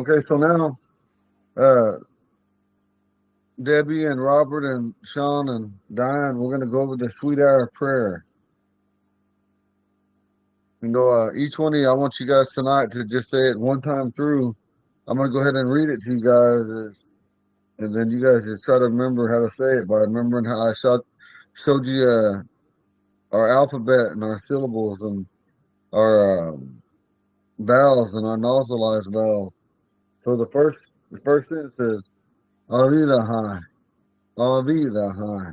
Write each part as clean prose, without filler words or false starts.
Okay, so now uh, Debbie and Robert and Sean and Diane, we're going to go over the sweet hour prayer. Each one of you, I want you guys tonight to just say it one time through. I'm going to go ahead and read it to you guys, and then you guys just try to remember how to say it by remembering how showed you our alphabet and our syllables and our vowels and our nasalized vowels. So the first sentence is Avida high, Avida high.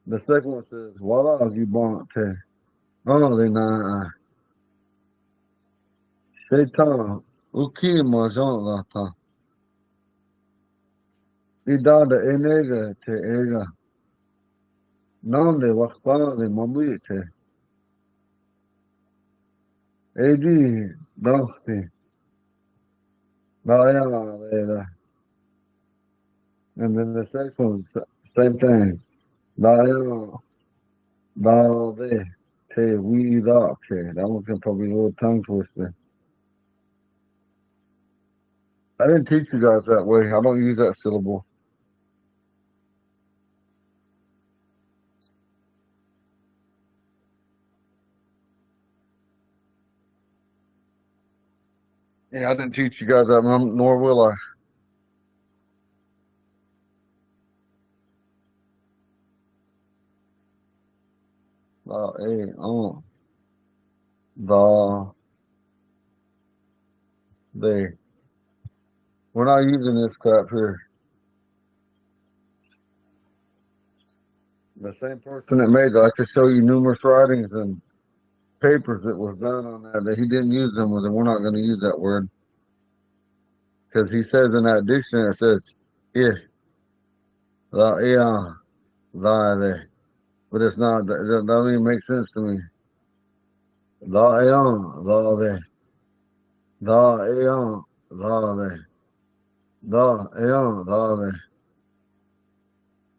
The second one says Wala gibante, Avina Shaitan Uki Majon idada enega te ega nande wakpane mamite edi dafti daya leda. And then the second one, same thing. Daya dade te we ke. That one's gonna probably be a little tongue twister. I didn't teach you guys that way. I don't use that syllable. Yeah, I didn't teach you guys that, nor will I. Da, they. We're not using this crap here. The same person that made that, I could show you numerous writings and papers that was done on that he didn't use them with, and we're not going to use that word because he says in that dictionary it says if la ea la de, but it's not. That doesn't even make sense to me. La ea la de, la ea la de, la ea la de.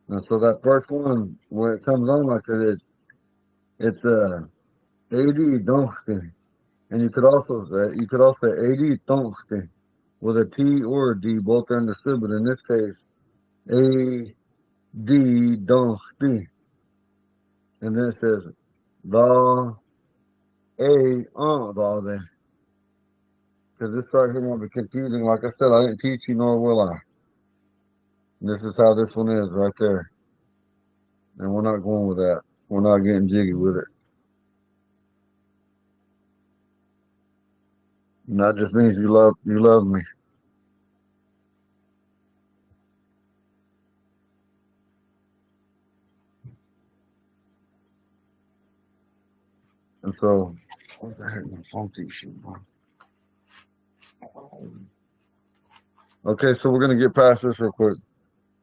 And so that first one, when it comes on like that, it's ad don't. And you could also say AD Tonste with a T or a D, both are understood, but in this case, AD Donsti. And then it says the the there. Because this right here might be confusing. Like I said, I didn't teach you, nor will I. This is how this one is right there. And we're not going with that. We're not getting jiggy with it. And that just means you love me. And so, what the heck, my funky shit, bro? Okay, so we're gonna get past this real quick.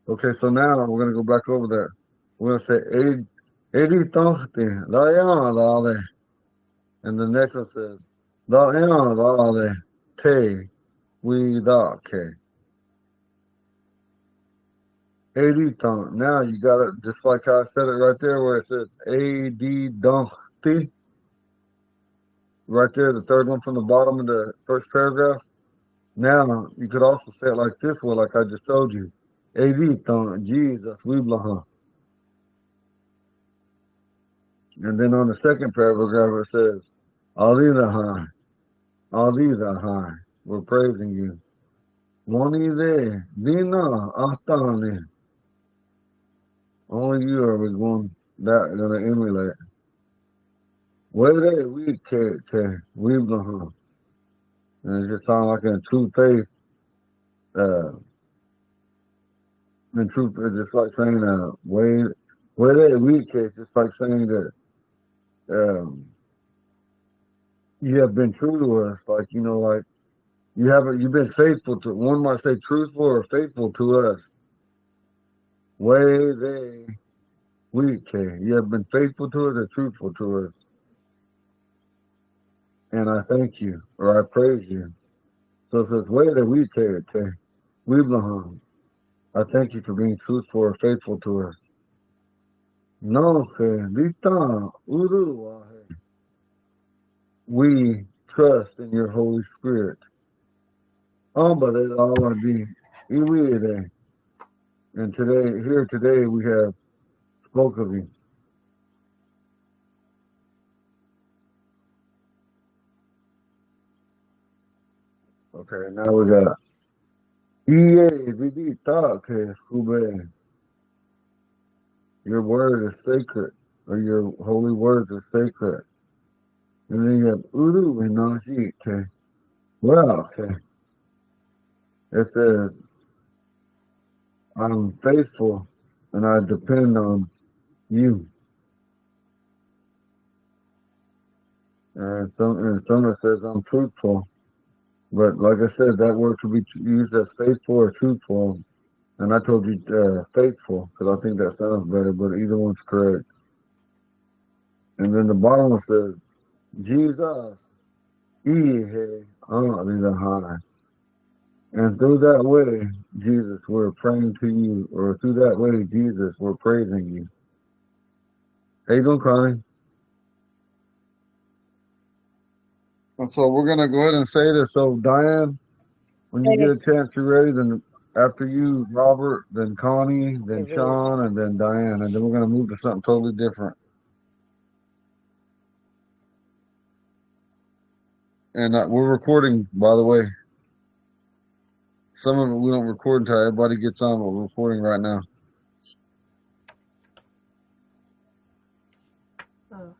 Okay, so now we're gonna go back over there. We're gonna say eighty something, dale, and the next one says dale, te we da ke. 80 ton. Now you got it just like how I said it right there where it says AD donkey. Right there, the third one from the bottom of the first paragraph. Now you could also say it like this one, like I just told you. AD ton, Jesus, we blaha. And then on the second paragraph it says, Alilahai, Alilahai, we're praising you. Wani de, Dina, Astani. Only you are we gonna emulate. Where we we blaha. And it just sounds like in true faith, uh, in truth, it's just like saying, where they weak, it's just like saying that, um, you have been true to us. Like, like, you've been faithful to, one might say truthful or faithful to us. Way they weak, you have been faithful to us or truthful to us. And I thank you, or I praise you. So it says, way that we care, we belong. I thank you for being truthful or faithful to us. No, Lita, Uru, we trust in your Holy Spirit. but it all be iwi there. And today we have spoke of you. Okay, now we got Iye vidita ke hube. Your word is sacred, or your holy words are sacred. And then you have Uru Vinashi ke. Well, okay. It says, I'm faithful and I depend on you. And some it says I'm truthful. But like I said, that word could be used as faithful or truthful. And I told you faithful because I think that sounds better, but either one's correct. And then the bottom one says, Jesus, Ihe, High. And through that way, Jesus, we're praying to you, or through that way, Jesus, we're praising you. How you doing, Connie? And so we're gonna go ahead and say this. So Diane, when you get a chance, you're ready. Then after you, Robert, then Connie, then Sean, and then Diane, and then we're gonna move to something totally different. And we're recording, by the way. Some of it we don't record until everybody gets on, but we're recording right now. So,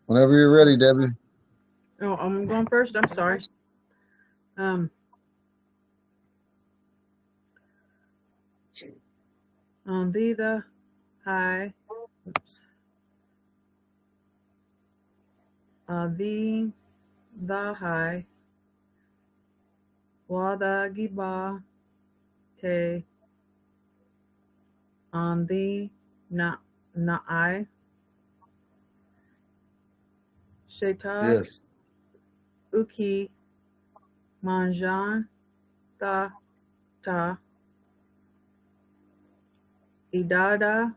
whenever you're ready, Debbie. Oh, I'm going first. I'm sorry. Be the high. The high. Wada giba te. The na I. Sheta. Yes. Uki. Manjan. Ta. Idada.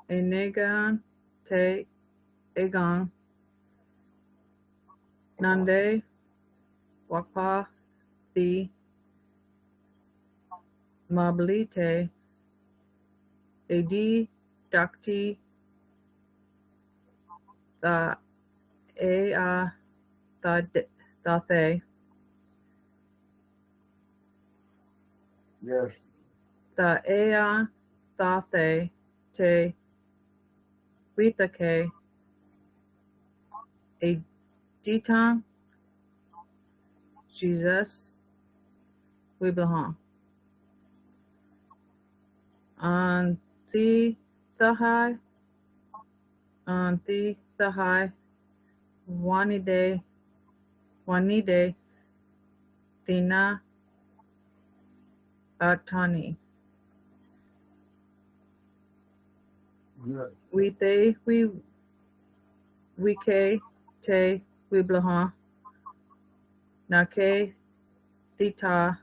Enegan. Te. Egan. Nande. Wakpa. The. Mablite. Edi. Dakti. The A. The Thay. Yes. The A. The Thay. Te. Witake. A Ditan. Jesus. Wibahan. On the high. On the high. Wanide. Tina. Atani. Good. We ke te wiblahan. Nake dita.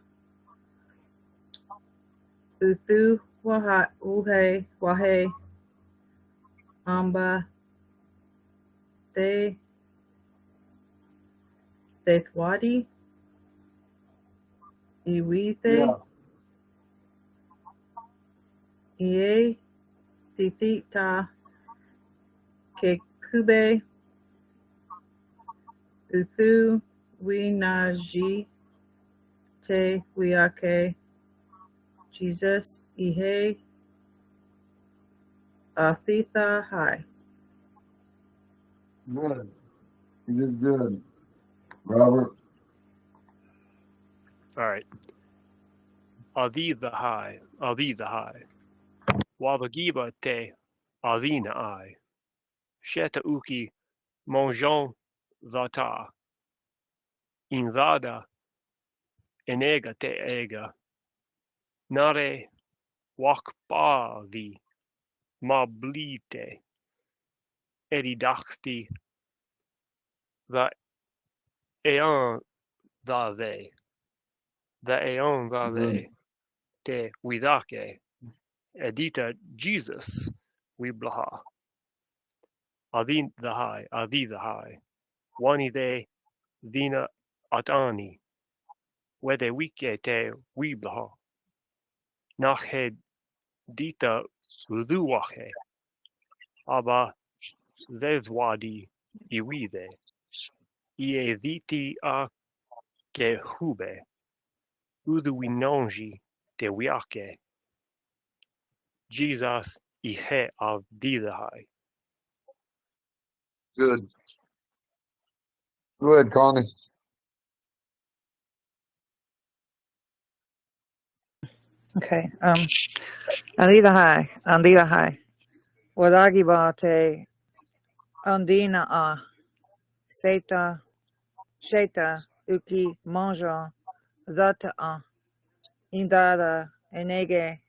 Uthu wahe. Amba. Te. Thwadi. Iwithe. Ie. Tithita. Kekube. Uthu winaji. Te wiake. Jesus ihe. Athitha high. Good. You did good. Robert. All right. Adi the high. Wadagiba te adina I. Sheta uki monjon zata. Inzada enega te ega. Nare wakpa the mablite. Eridachti the eon the they. The eon the they. Te widake. Edita Jesus wiblaha. Adi the high. wanide dina atani, wede wike te wiblaha, nache dita luwache, aba zezwadi iwide, ie viti a kehube, uduinonji te wiake, Jesus ihe av dilahai. Good. Go ahead, Connie. Okay. Alida hai. Wadagiba te andina a sheta uki manja zata a indada enege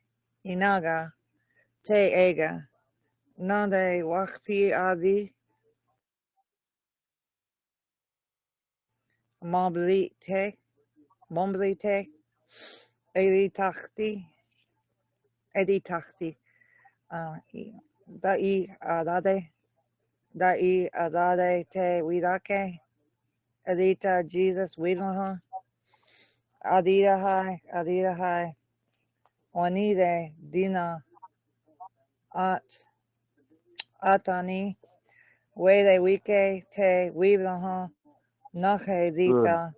inaga te ega nande wakpi adi momblite editachti dai adade te widake edita Jesus widlaha adida hai wanide dina atani wede wike te widlaha nache Good. dita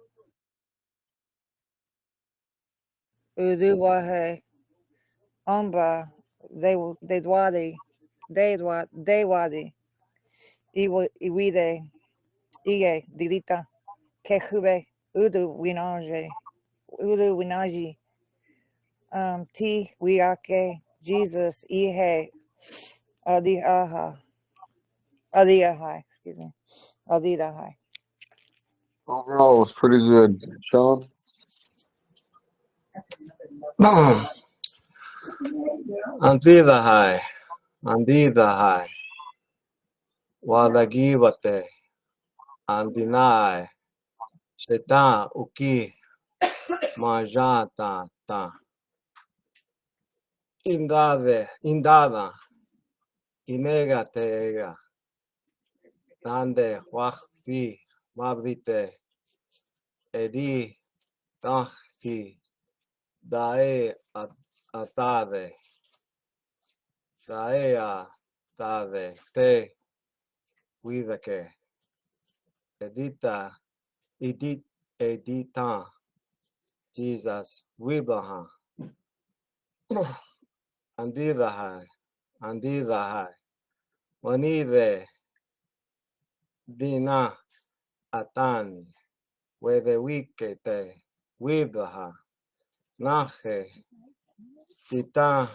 uduwahe amba de wadi iwide ige dilita kehube udu winaji ti wiake Jesus ihe adihai, excuse me, adidahai. Overall, it was pretty good. Sean? Andidahai, andidahai, wadagibate, andinai, sheta uki, majata ta, indada, inega teega, dande, wakfi, mabrite, edi, tahti, dae atade, daea tade, te, widake, edita, edita, Jesus, wibaha, andidahai, wanide, dina, atani, wede wikete, wibaha, nache, tita,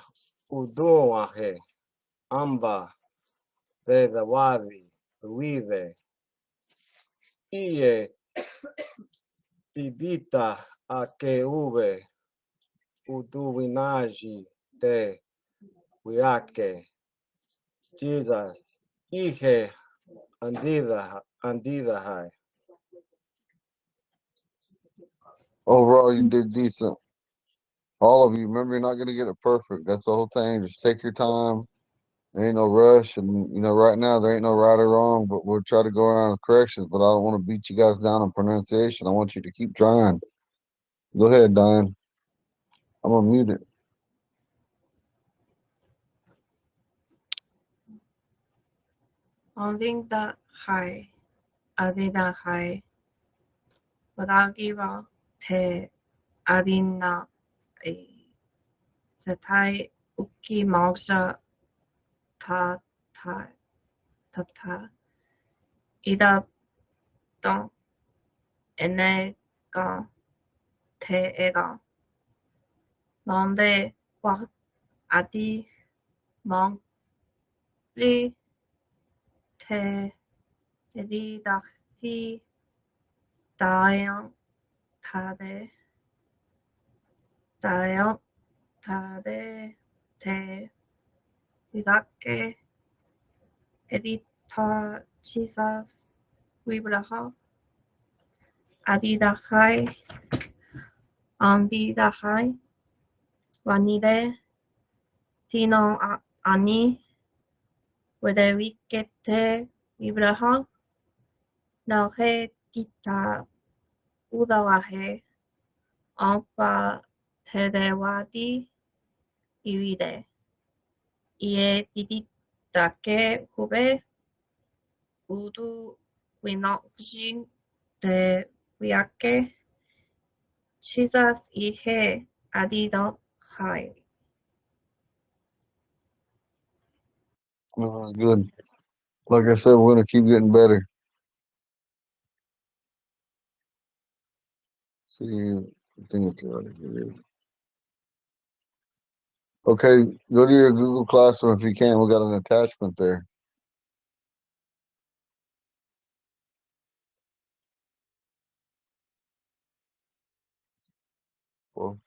udoahe, amba, veda wadi, wide, ie, tidita, akeuve, uduwinaji, te, wiake, Jesus, ihe, andidahai. Overall, you did decent. All of you. Remember, you're not going to get it perfect. That's the whole thing. Just take your time. There ain't no rush. And, right now, there ain't no right or wrong, but we'll try to go around with corrections. But I don't want to beat you guys down on pronunciation. I want you to keep trying. Go ahead, Diane. I'm going to mute it. Andida hai, wadagiba te adina setai uki mausa tata ida don enega te ega nande wa adi mongli te edidachti dayan tade te vidake edita Jesus wibraha adidahai andidahai wanide tino ani wedewikete wibraha Nare tita udawahe. Ampa terewadi iwide. Ie diditake hube. Udu winokjin de wiake. Jesus ihe adidon hai. Good. Like I said, we're gonna keep getting better. See, I think it's right here. Okay, go to your Google Classroom if you can. We got an attachment there. Well,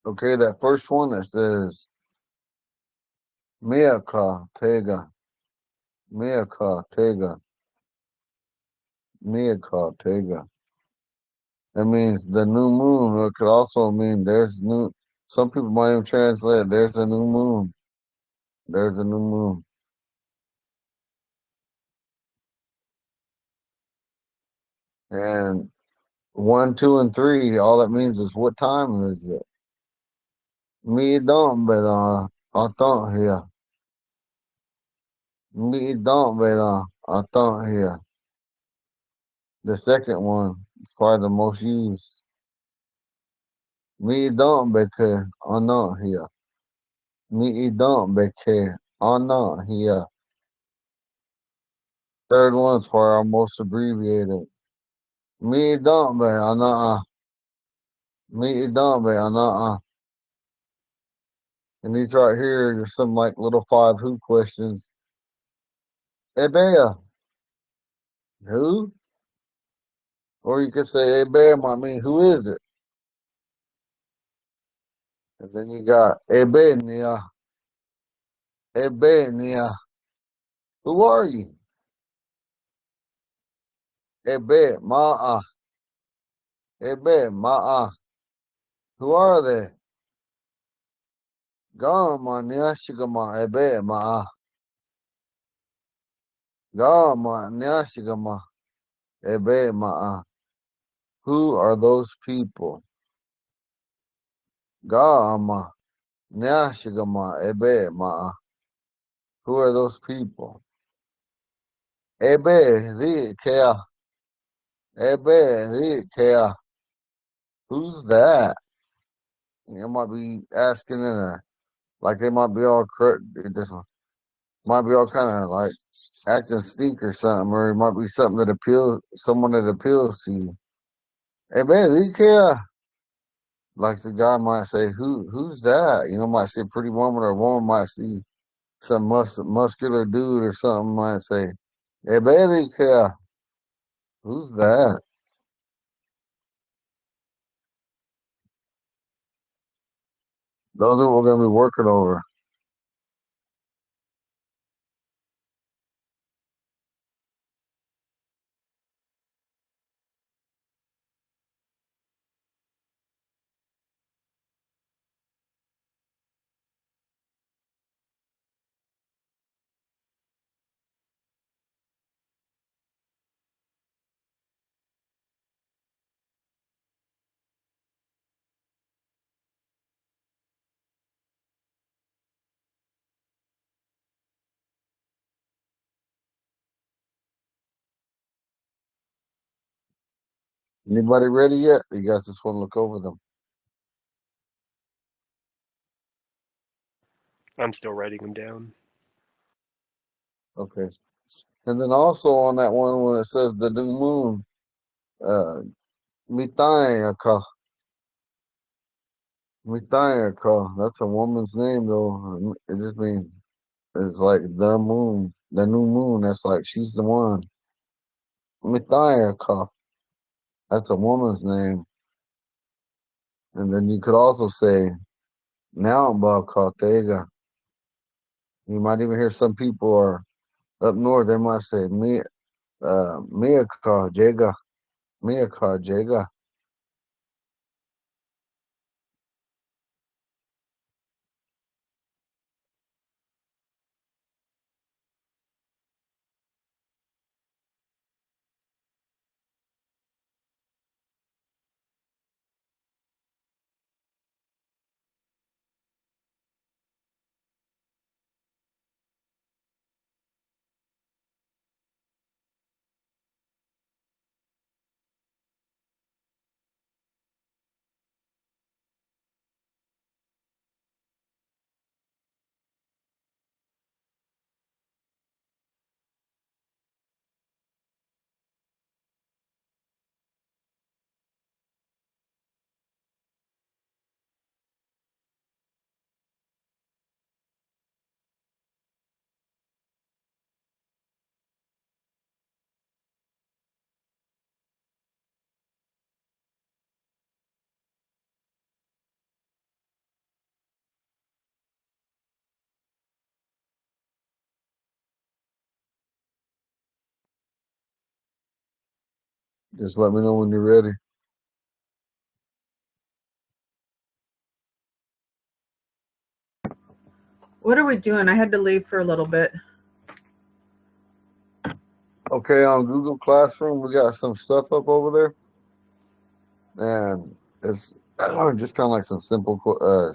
okay, that first one that says Miyaka Tega. Miyaka Tega. Miyaka Tega. That means the new moon. It could also mean there's new. Some people might even translate there's a new moon. There's a new moon. And 1, 2, and 3, all that means is what time is it? Me don't bet I thought here. Me don't bet I thought here. The second one is probably the most used. Me don't because I'm not here. Me don't because I'm not here. Third one's probably our most abbreviated. Me don't bet I'm not. Me don't bet I'm not. And these right here, there's some like little 5 who questions. Hey Bear, who? Or you could say, hey Bear might mean who is it? And then you got Ebenia. Ebenia. Who are you? Ebe Ma'a. Ebe Ma'a. Who are they? Gama Nyashigama Ebe Ma'a. Gama Nyashigama Ebe Ma'a. Who are those people? Gama Nyashigama Ebe Ma'a. Who are those people? Ebe the Kea. Ebe the Kea. Who's that? You might be asking in a like they might be all this might be all kind of like acting stink or something, or it might be something that appeals someone that appeals to you. Hey man, do you care? Like the guy might say, who's that? You know, might see a pretty woman, or a woman might see some muscular dude or something might say, hey man, do you care? Who's that? Those are what we're gonna be working over. Anybody ready yet? You guys just want to look over them. I'm still writing them down. Okay. And then also on that one when it says the new moon, Mitayaka. Mithayaka. That's a woman's name though. It just means it's like the moon, the new moon. That's like she's the one. Mithayaka. That's a woman's name. And then you could also say Naamba Katega. You might even hear some people are up north. They might say Miyaka Jega, Miyaka Jega. Just let me know when you're ready. What are we doing? I had to leave for a little bit. Okay, on Google Classroom, we got some stuff up over there, and it's just kind of like some simple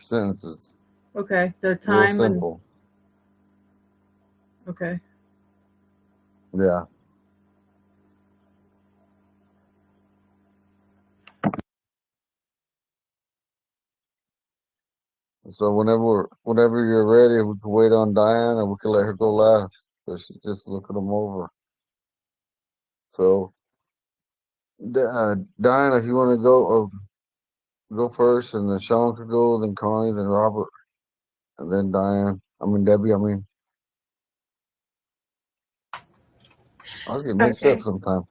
sentences, Okay, the real time and simple. okay. Yeah. So whenever you're ready, we can wait on Diane, and we can let her go last. So she's just looking them over. So, Diane, if you want to go first, and then Sean could go, then Connie, then Robert, and then Diane. I mean Debbie. I mean, I was getting mixed up Okay. sometimes.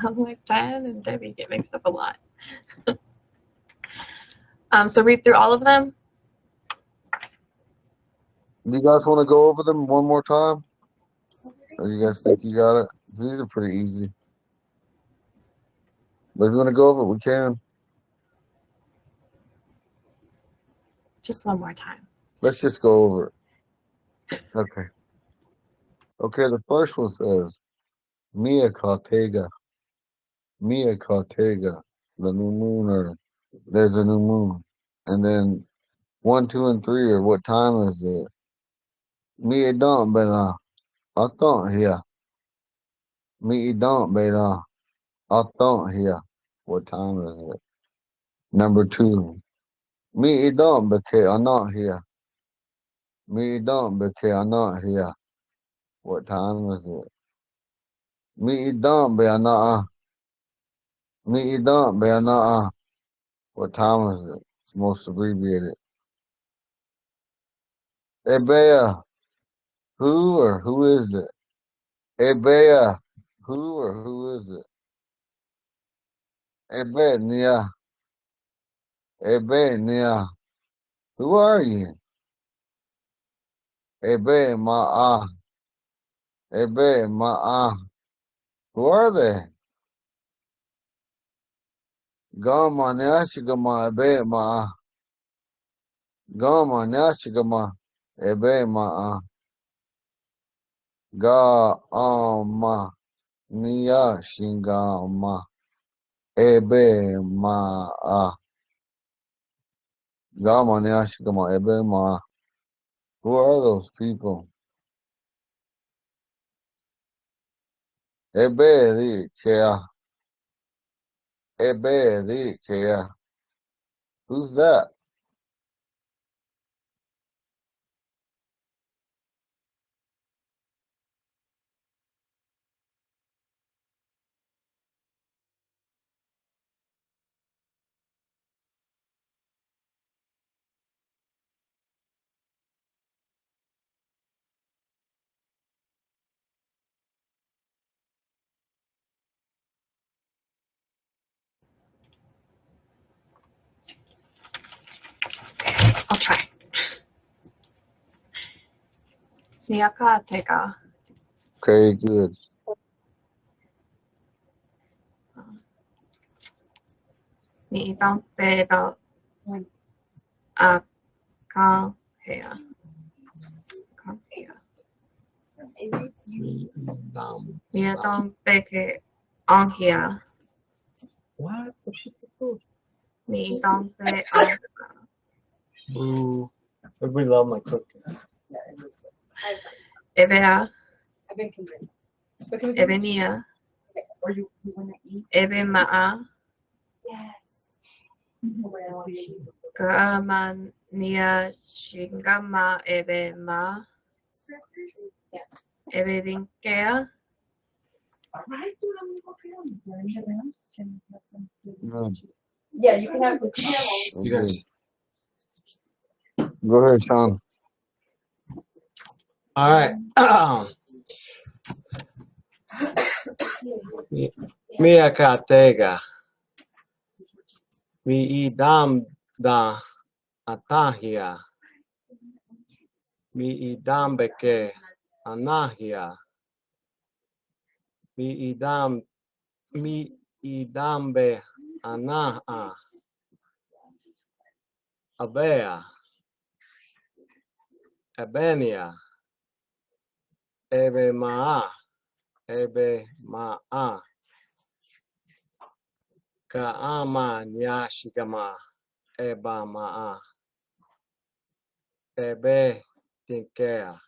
I'm like Diane and Debbie get mixed up a lot. So read through all of them. Do you guys want to go over them one more time? Or you guys think you got it? These are pretty easy. But if you want to go over it, we can. Just one more time. Let's just go over it. Okay. Okay, the first one says Mia Cartega. Mia Cartega. The new moon, or there's a new moon. And then 1, 2, and 3 are what time is it? Mia don't bela. I thought here. Mia don't bela. I thought here. What time is it? Number 2. Mia don't because I'm not here. Mia don't because I'm not here. What time is it? Me don't be ana. Me don't be ana. What time is it? It's most abbreviated. Ebea, who is it? Ebea, who is it? Ebenia, Ebenia, who are you? Ebe ma'a, Ebe ma'a, who are they? Gama nyashigama Ebe ma'a, Gama nyashigama Ebe ma'a, Ga ama nyashigama. Ebe ma Gama Nyashikama Ebe ma. Who are those people? Ebe di Kea. Ebe di Kea. Who's that? Miaka teka. Okay, good. Mi idam beda akal hea. Mi idam beke angia. What? What she put? Mi idam be angia. Boo. Everybody love my cooking. Ebea. I've been convinced. But can we Ebenia. okay. Or you want to eat? Ebe ma'a. Yes. Kaamania shingama ebe ma. Yeah. Ebe dinkea. All right, dude, I'm gonna go film. Is there any other else? Can you have some? Good. Yeah, you can have. You guys. Go ahead, Sean. All right. Miakatega. Mi idam da atahia. Mi idam beke anahia. Mi idam be anaha. Abea. Ebenia. Ebe maa. Ebe maa. Kaama nyashigama. Eba maa. Ebe tinkea.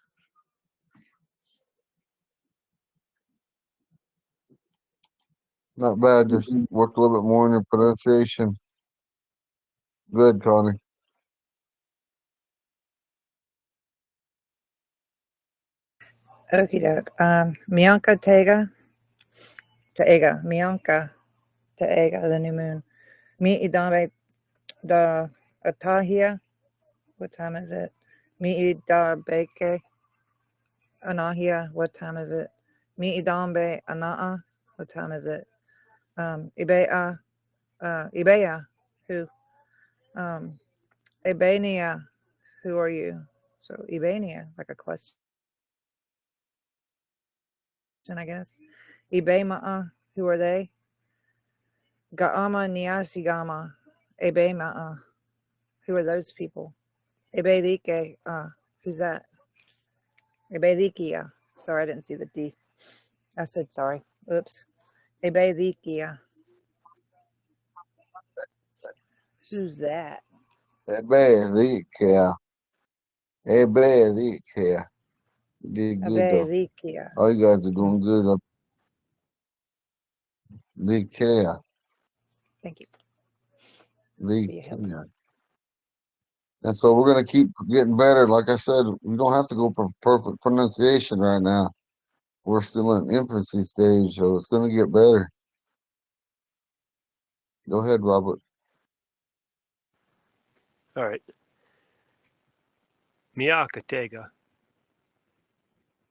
Not bad. Just work a little bit more on your pronunciation. Good, Connie. Okie doke. Mianca Taega. Mianca Taega, the new moon. Mi idambe the Atahia. What time is it? Mi idarbeke Anahia. What time is it? Mi idambe Anaa. What time is it? Ibea. Ibea. Who? Ebania. Who are you? So Ebania, like a question, I guess. Ibema'a. Who are they? Ga'ama Niasigama. Ebema'a. Who are those people? Ebelike. Who's that? Ebelikia. Sorry, I didn't see the D. I said sorry. Oops. Ebelikia. Who's that? Ebelika. Ebelika. You did good, though. Ebelikia. All you guys are doing good. Likea. Thank you. Likea. And so we're going to keep getting better. Like I said, we don't have to go for perfect pronunciation right now. We're still in infancy stage, so it's going to get better. Go ahead, Robert. All right. Miakatega.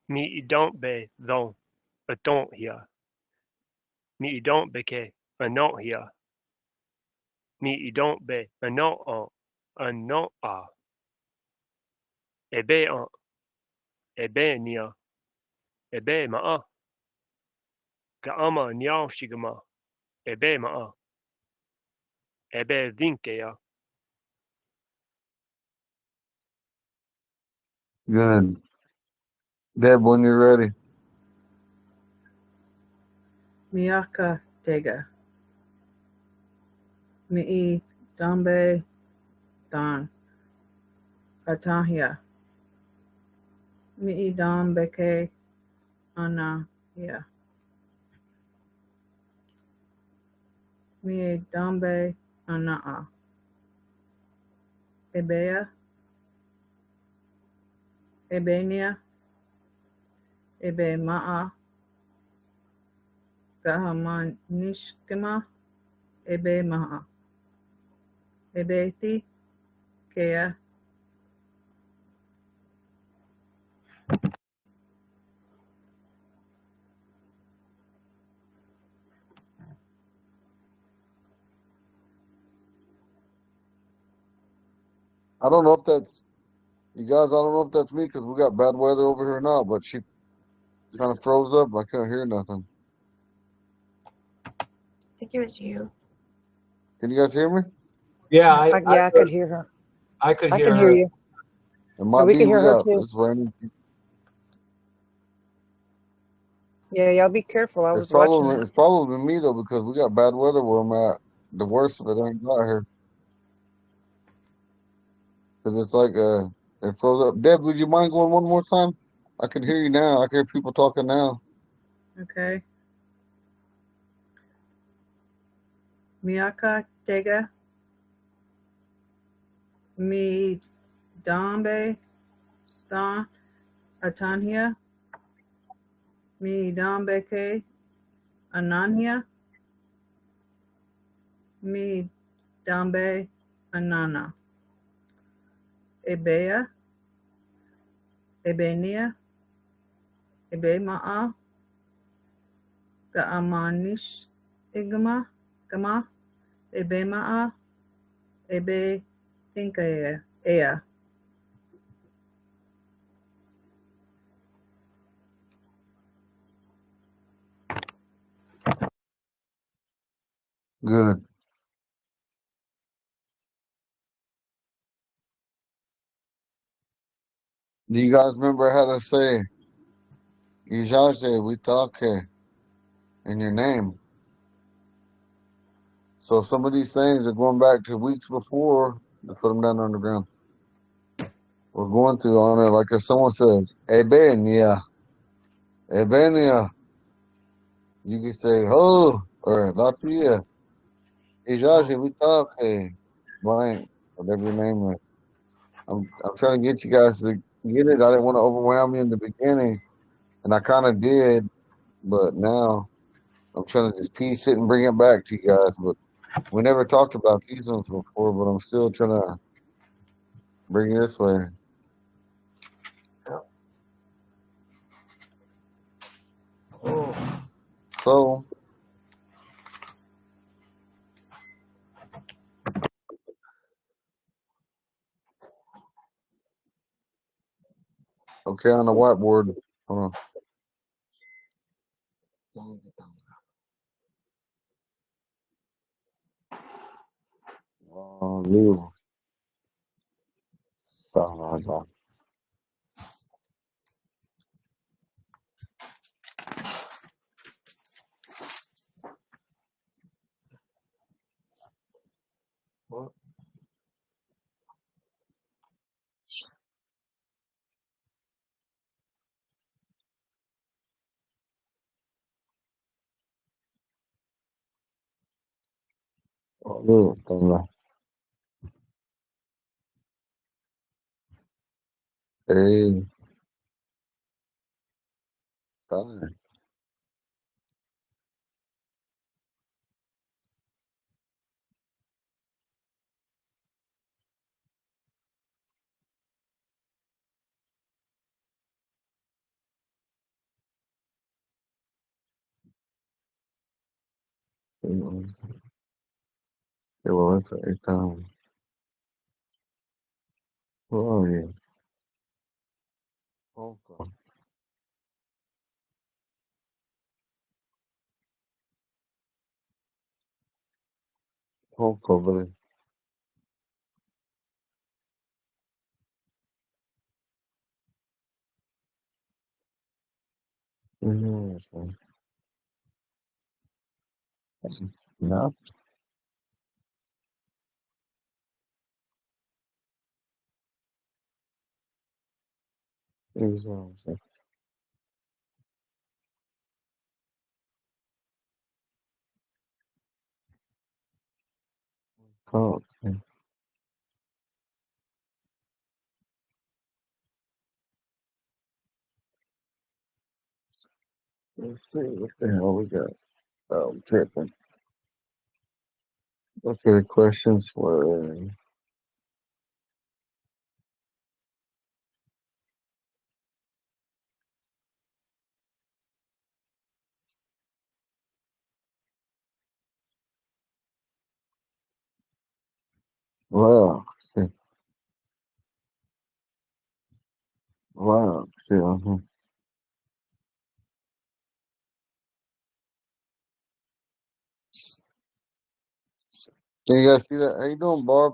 Mi don't be thon. A don't here. Mi don't beke. A not here. Mi don't be a not on. A not a. Ebe on. Ebe nia. Ebe ma'a. Ka'ama nyao shigama. Ebe ma'a. Ebe dinkea. Good. Deb, when you're ready. Miaka Tega. Mi'i Dambe Dan. Atahia. Mi'i Dambeke Anahia. Mi'i Dambe Anaa. Ebea. Ebenia. Ebe Ma'a. Gahamanishkima. Ebe Ma'a. Ebeti. Kea. I don't know if that's You guys, I don't know if that's me because we got bad weather over here now, but she kind of froze up. I couldn't hear nothing. I think it was you. Can you guys hear me? Yeah, Yeah, I could hear her. I could I hear can hear her. you. It might we be can hear her too. it's raining. Yeah, y'all be careful. I was watching it. It's probably me though because we got bad weather where I'm at. The worst of it ain't got here because it's like it froze up. Deb, would you mind going one more time? I can hear you now. I can hear people talking now. Okay. Miaka Tega. Mi Dambe Stan Atanya. Mi Dambeke Ananya. Mi Dambe Anana. Ebea. Ebenia. Ebe Ma'a. Ga'amanish Igama. Gama. Ebe Ma'a. Ebe Tinka Ea. Good. Do you guys remember how to say Ijaje Witake in your name? So some of these things are going back to weeks before to put them down on the ground. We're going to on it like if someone says Ebenia, Ebenia, you can say Ho or Latia, Ijaje Witake, blank, whatever your name is. I'm trying to get you guys to get it. I didn't want to overwhelm you in the beginning, and I kind of did, but now I'm trying to just piece it and bring it back to you guys. But we never talked about these ones before, but I'm still trying to bring it this way. Oh, So, okay, on the whiteboard. Hold on. Leo. what? Leo, Ponca. Hey, fine. Hey, well, that's 8 times. Who are you? Ponca. Ponca, buddy. Mm-hmm. No, exactly. Oh, okay. Let's see what the hell we got. Oh, I'm tripping. Okay, questions for well, Wow. Yeah. Can you guys see that? How you doing, Barb?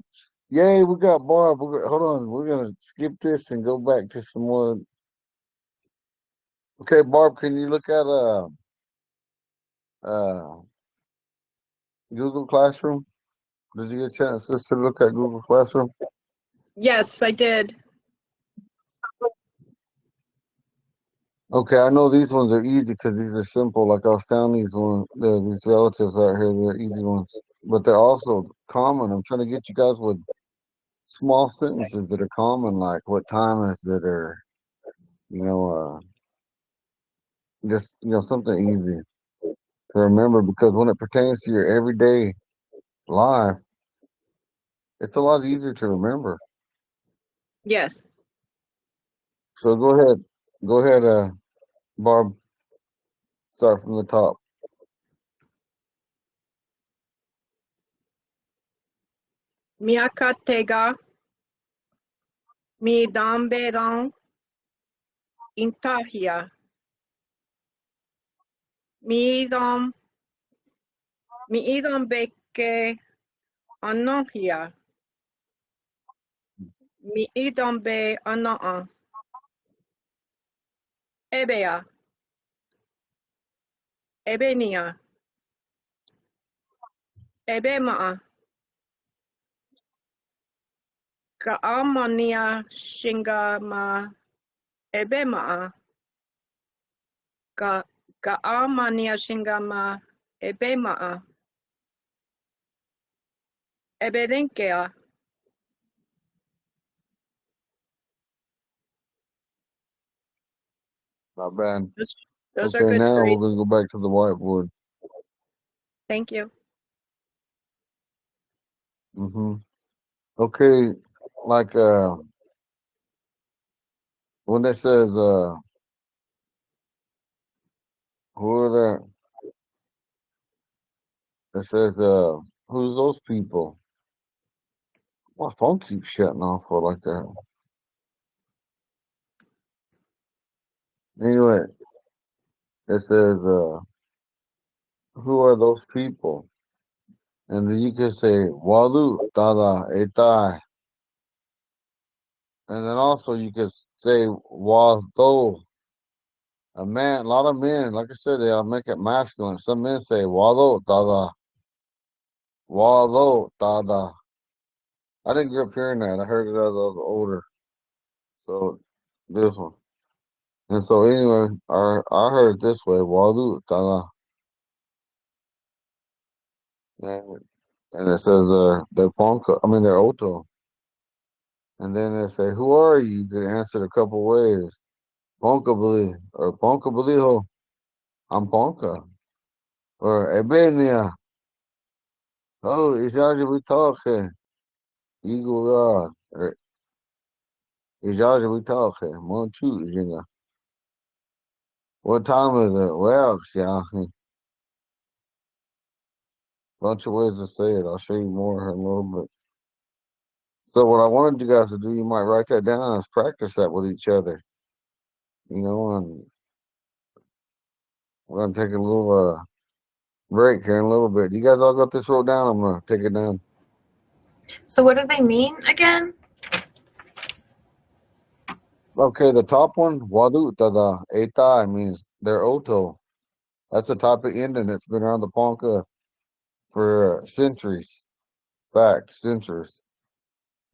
Yay, we got Barb. Hold on. We're gonna skip this and go back to some more. Okay, Barb, can you look at uh Google Classroom? Did you get a chance, sister, to look at Google Classroom? Yes, I did. Okay, I know these ones are easy because these are simple. Like I was telling these relatives out here, they're easy ones, but they're also common. I'm trying to get you guys with small sentences that are common, like what time is it, or you know, just something easy to remember. Because when it pertains to your everyday life, it's a lot easier to remember. Yes. So go ahead, Barb. Start from the top. Miakatega, mi damberang, intahia, mi idam beke anohia, mi idam be anaa, ebea, ebenia, ebemaa, kaamania shingama, ebemaa, kaamania shingama, ebemaa, ebedenkea. Not bad. Those are Okay, good now we're phrases. gonna go back to the whiteboard. Thank you. Okay, like when it says who are there? It says who's those people? My phone keeps shutting off for like that. Anyway, it says who are those people? And then you can say Walu Dada Etai. And then also you could say Wado. A man, a lot of men, like I said, they all make it masculine. Some men say Wado Dada. Wado Dada. I didn't grow up hearing that. I heard it as I was older. So this one. And so anyway, I heard it this way, Wadu Dada. And it says they're Ponca, I mean they're Oto. And then they say, who are you? You can answer it a couple ways. Ponca Bali or Ponca Baliho. I'm Ponca. Or Ebenia. Oh, Ijaja we talk. Eagle God. Or Ijaja we talk. Monchu Jinga. What time is it? Well, yeah. Bunch of ways to say it. I'll show you more in a little bit. So what I wanted you guys to do, you might write that down and practice that with each other. And we're gonna take a little break here in a little bit. You guys all got this wrote down? I'm gonna take it down. So what do they mean again? Okay, the top one, Wadu Tada Etai means they're Oto. That's a type of Indian that's been around the Ponca for centuries. Fact, centuries.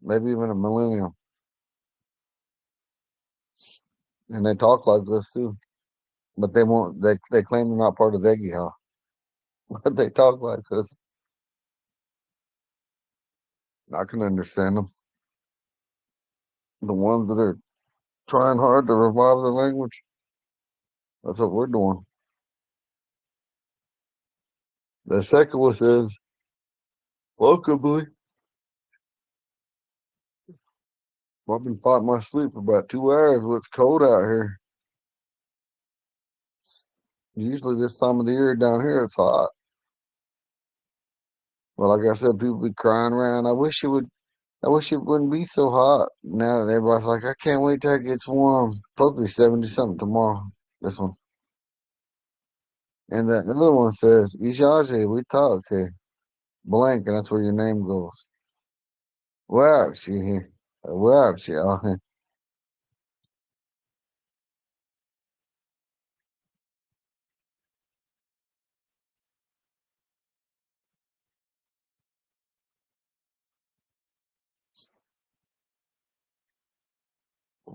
Maybe even a millennium. And they talk like this too. But they won't they claim they're not part of Egiha. But they talk like this. I can understand them. The ones that are trying hard to revive the language. That's what we're doing. The second one says, welcome, I've been fighting my sleep for about 2 hours. It's cold out here. Usually this time of the year down here, it's hot. Well, like I said, people be crying around. I wish it would I wish it wouldn't be so hot. Now that everybody's like, I can't wait till it gets warm. Supposed to be 70 something tomorrow. This one. And the other one says, Ishaji, we talk here. Blank, and that's where your name goes. Wow, she here. Wow, she out here.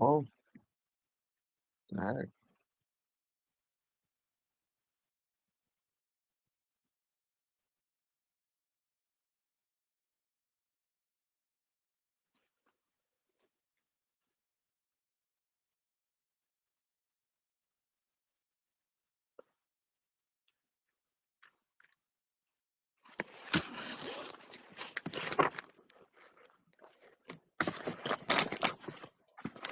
Oh, all right.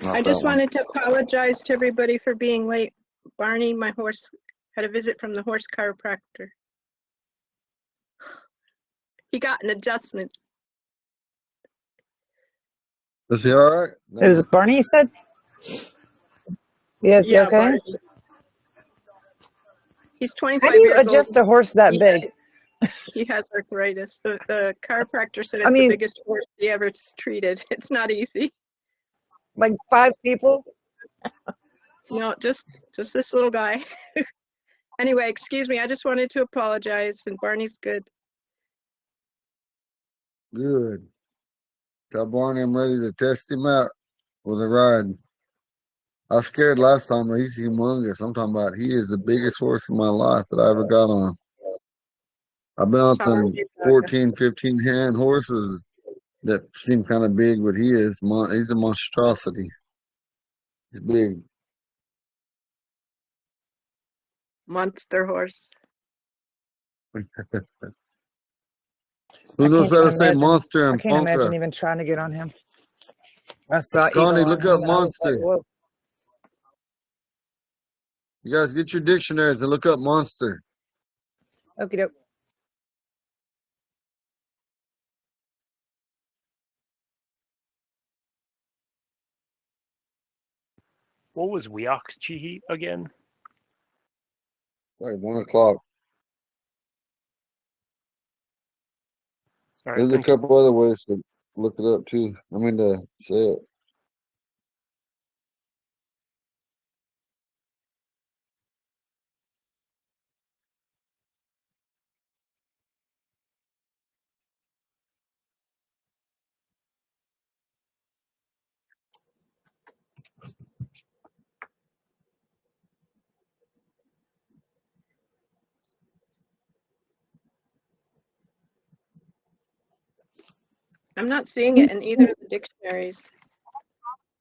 Not I that just one. wanted to apologize to everybody for being late. Barney, my horse, had a visit from the horse chiropractor. He got an adjustment. Is he all right? It was Barney, you said? Yeah, is he Yeah, okay? Barney. He's How 25 do you years old. adjust a horse that He- big? He has arthritis. The chiropractor said I it's the mean- biggest horse he ever treated. It's not easy. Like 5 people? No, just this little guy. Anyway, excuse me. I just wanted to apologize, and Barney's good. Good. Tell Barney I'm ready to test him out with a ride. I was scared last time, but he's humongous. I'm talking about he is the biggest horse in my life that I ever got on. I've been on some 14, 15 hand horses that seem kind of big, but he's a monstrosity. He's big. Monster horse. Who I knows can't how to even say imagine. monster I and can't imagine Ponca? even trying to get on him. I saw Connie, Eagle on look him, up and I was like, monster. whoa. You guys get your dictionaries and look up monster. Okie doke. What was Weoxchihi again? It's like 1 o'clock. All right, There's a thank you. couple other ways to look it up too. I mean to say it. I'm not seeing it in either of the dictionaries.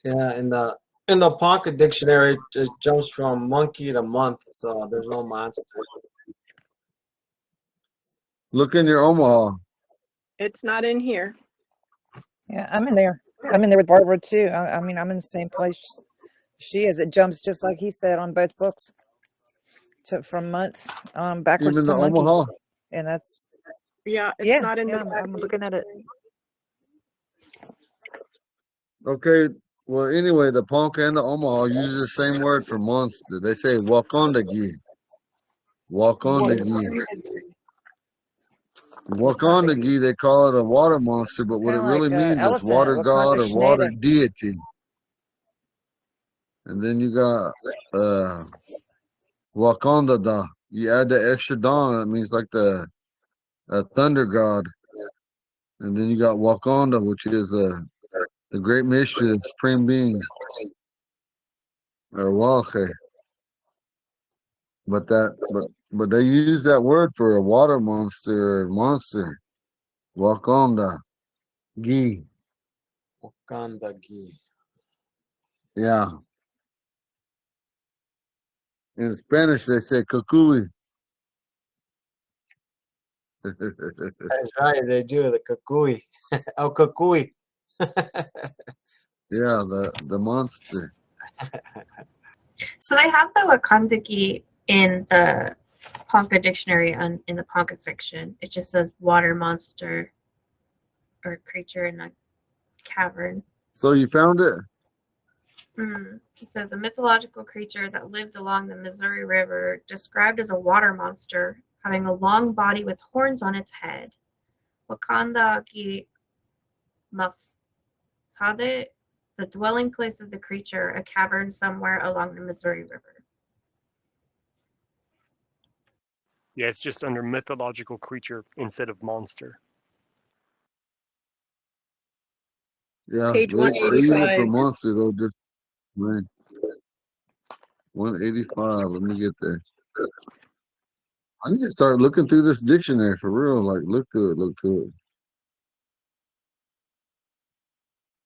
Yeah, in the Ponca dictionary, it jumps from monkey to month, so there's no monster. Look in your Omaha. It's not in here. Yeah, I'm in there. I'm in there with Barbara too. I mean, I'm in the same place she is. It jumps just like he said on both books from month backwards Even to the monkey. Omaha. And that's, Yeah, it's not in the I'm looking at it. Okay. Well, anyway, the Ponca and the Omaha use the same word for monster. They say Wakondagi. Wakondagi. Wakondagi, they call it a water monster, but what it Kinda really like, means is elephant, water god Wakanda or water Schneider. deity. And then you got Wakanda da. You add the extra da, it means like the thunder god. And then you got Wakanda, which is the great mystery, the supreme being, or Wache. But they use that word for a water monster or monster. Wakanda. Gi. Wakandagi. Yeah. In Spanish they say Kukui. That's right, they do, the Kukui. Oh, Kukui. Yeah, the monster. So they have the Wakandaki in the Ponca dictionary in the Ponca section. It just says water monster or creature, and cavern. So you found it? It says a mythological creature that lived along the Missouri River, described as a water monster, having a long body with horns on its head. Wakanda ki Masade, the dwelling place of the creature, a cavern somewhere along the Missouri River. Yeah, it's just under mythological creature instead of monster. Yeah, Page they use it for 185. monster though. Just man, 185. Let me get there. I need to start looking through this dictionary for real. Like, look to it, look to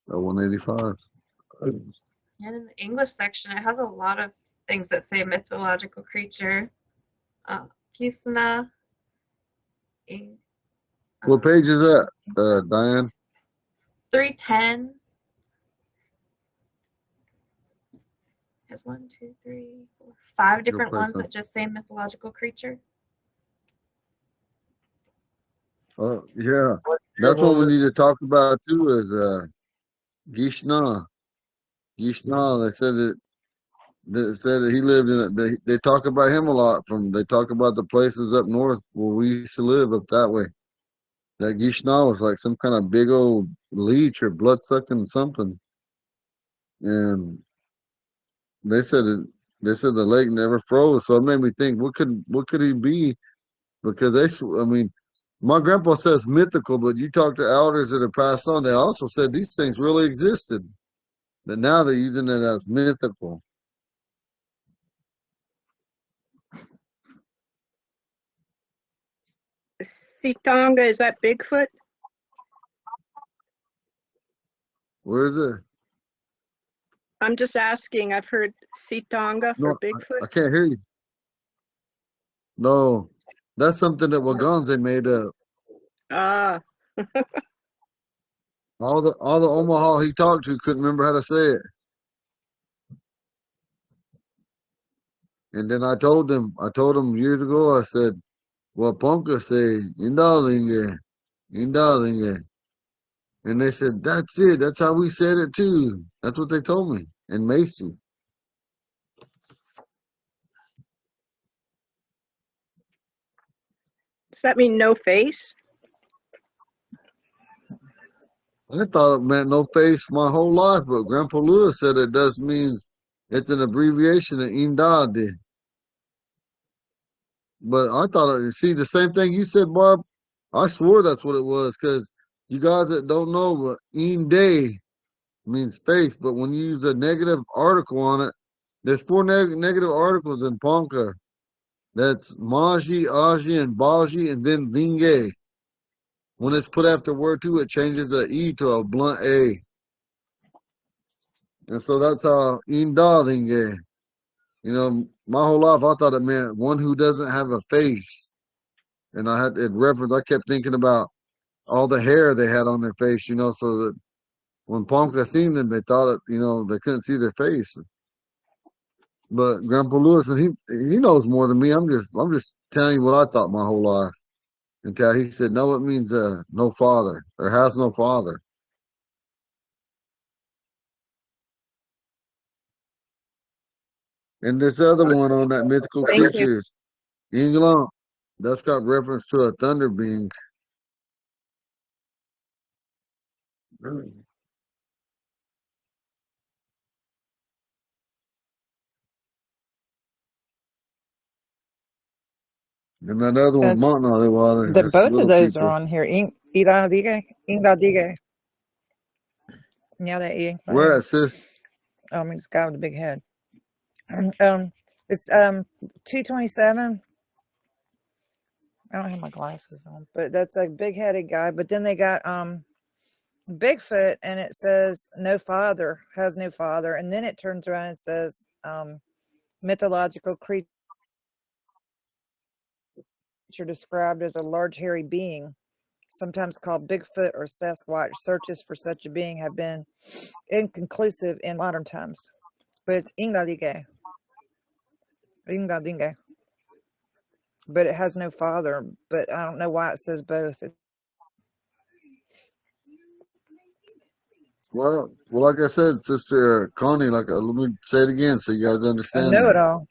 it. 185. And in the English section, it has a lot of things that say mythological creature. Kisna. What page is that, Diane? 310. There's 1, 2, 3, 4, 5 different place ones up. that just say mythological creature. Oh, yeah. That's what we need to talk about too. Is Gishna. Gishna. They said it. They said that he lived in it. They talk about him a lot. They talk about the places up north where we used to live up that way. That Gishna was like some kind of big old leech or blood sucking something, and they said it. They said the lake never froze, so it made me think, what could he be? Because I mean, my grandpa says mythical, but you talk to elders that have passed on, they also said these things really existed, but now they're using it as mythical. Sitonga, is that Bigfoot? Where is it? I'm just asking. I've heard Sitonga for No, Bigfoot. I can't hear you. No, that's something that Wagonze made up. Ah, All the Omaha he talked to couldn't remember how to say it. And then I told him years ago, I said, well, Ponca say, Indalinge, Indalinge. And they said, that's it. That's how we said it too. That's what they told me. And Macy. does that mean no face? I thought it meant no face my whole life, but Grandpa Lewis said it does means it's an abbreviation of Indadi. But I thought, see, the same thing you said, Barb, I swore that's what it was, because you guys that don't know, but Inde means face, but when you use a negative article on it, there's 4 negative articles in Ponca. That's Maji, Aji, and Baji, and then Vinge. When it's put after word 2, it changes the E to a blunt A. And so that's how Inda Vinge. You know, my whole life I thought it meant one who doesn't have a face. And I had it reference, I kept thinking about all the hair they had on their face, you know, so that when Ponca seen them, they thought it, you know, they couldn't see their face. But Grandpa Lewis, and he knows more than me. I'm just telling you what I thought my whole life. Until he said, no, it means no father, or has no father. And this other one on that mythical Thank you. creatures, England, that's got reference to a thunder being. And that other one, That's Montana, Water, that's both of little those are people. on here. Ingadige. Yeah, that E. Where at, sis? I mean, this guy with the big head. It's 227. I don't have my glasses on, but that's a big-headed guy. But then they got Bigfoot, and it says no father, has no father, and then it turns around and says mythological creature described as a large hairy being, sometimes called Bigfoot or Sasquatch. Searches for such a being have been inconclusive in modern times. But it's Ingadige. But it has no father. But I don't know why it says both. Well, like I said, Sister Connie, let me say it again so you guys A understand that. know-it-all.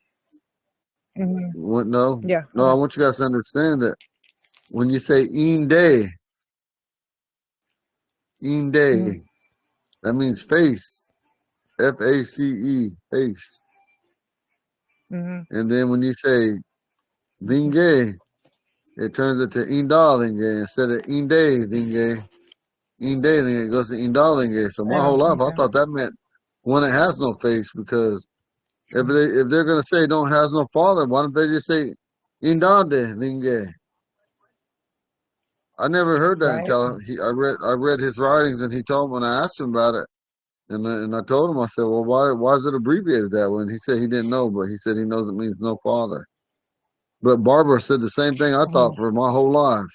Hmm. What? No, Yeah. no, I want you guys to understand that when you say Inde, Mhm. that means face, FACE, face. Hmm. And then when you say Dinge, it turns into Indalinge instead of Inde Dinge. Inde Dinge, it goes to Indalinge. So my Oh, whole life, I okay. thought that meant one that has no face, because if they're gonna say don't has no father, why don't they just say Indande Dinge? I never heard that Right. until I read his writings, and he told me when I asked him about it, and I told him, I said, well, why is it abbreviated that way? And he said he didn't know, but he said he knows it means no father. But Barbara said the same thing I thought for my whole life.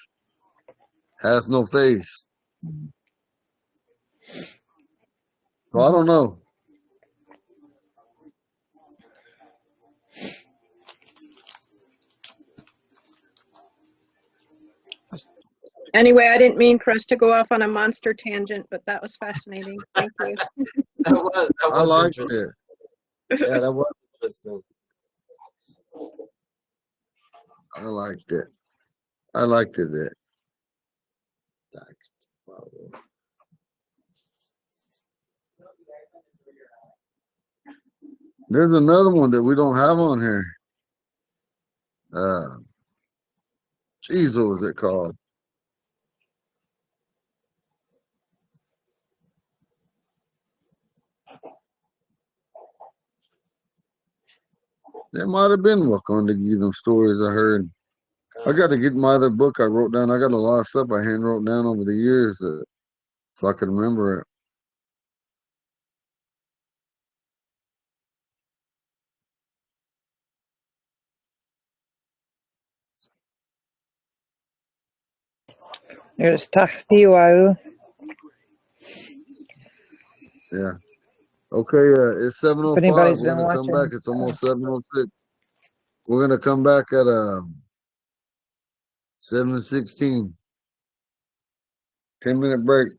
Has no face. So I don't know. Anyway, I didn't mean for us to go off on a monster tangent, but that was fascinating. Thank you. That I was liked interesting. it. Yeah, that was interesting. I liked it. I liked it. There's another one that we don't have on here. Geez, what was it called? It might have been Wakanda give them stories I heard. I got to get my other book I wrote down. I got a lot of stuff I hand wrote down over the years, so I can remember it. There's Tahtiwau. Yeah. Okay. It's If 7:05. anybody's We're been gonna come back. watching. It's almost 7:06. We're gonna come back at 7:16. 10-minute break.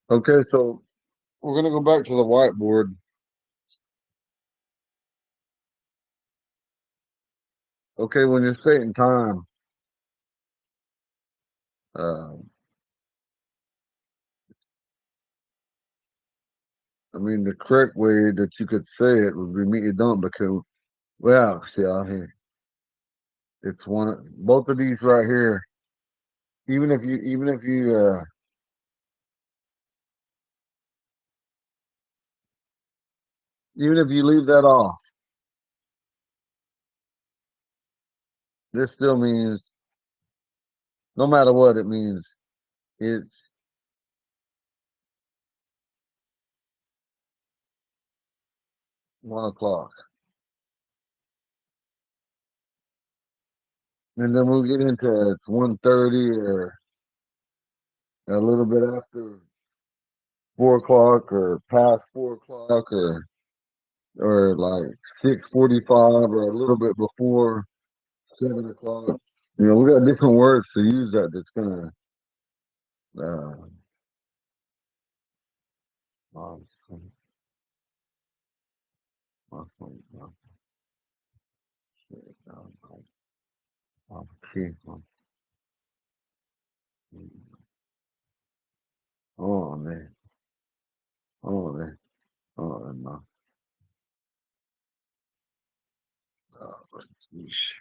Okay, so we're gonna go back to the whiteboard. Okay, when you're stating time, I mean, the correct way that you could say it would be meet you don't because, well, see out here, it's both of these right here. Even if you leave that off, this still means no matter what it means, it's 1 o'clock. And then we'll get into it's 1:30 or a little bit after 4 o'clock or past 4 o'clock or like 6:45 or a little bit before 7 o'clock. You know, we got different words to use that's gonna uh awesome, awesome, okay. Oh man. Oh man. Oh no. Yeesh.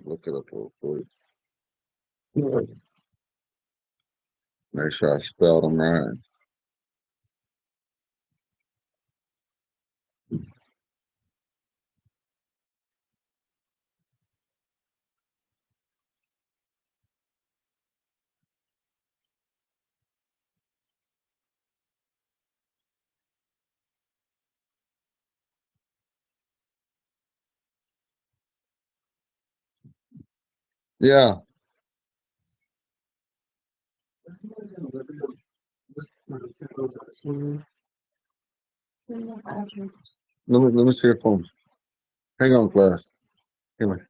Look it up real quick. Make sure I spelled them right. Yeah. Let me see your phone. Hang on, class. Come here.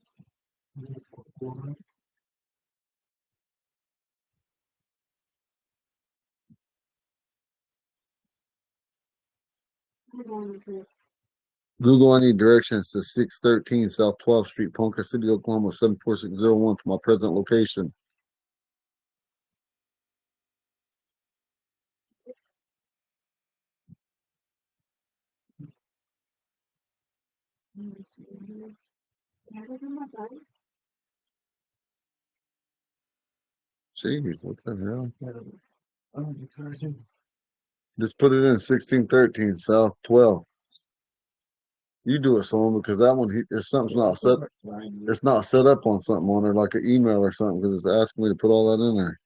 Google any directions to 613 South 12th Street, Ponca City, Oklahoma 74601 for my present location. Jeez, what the hell? Just put it in 1613 South 12th. You do it, Solomon, because that one, if something's not set, it's not set up on something on there like an email or something because it's asking me to put all that in there.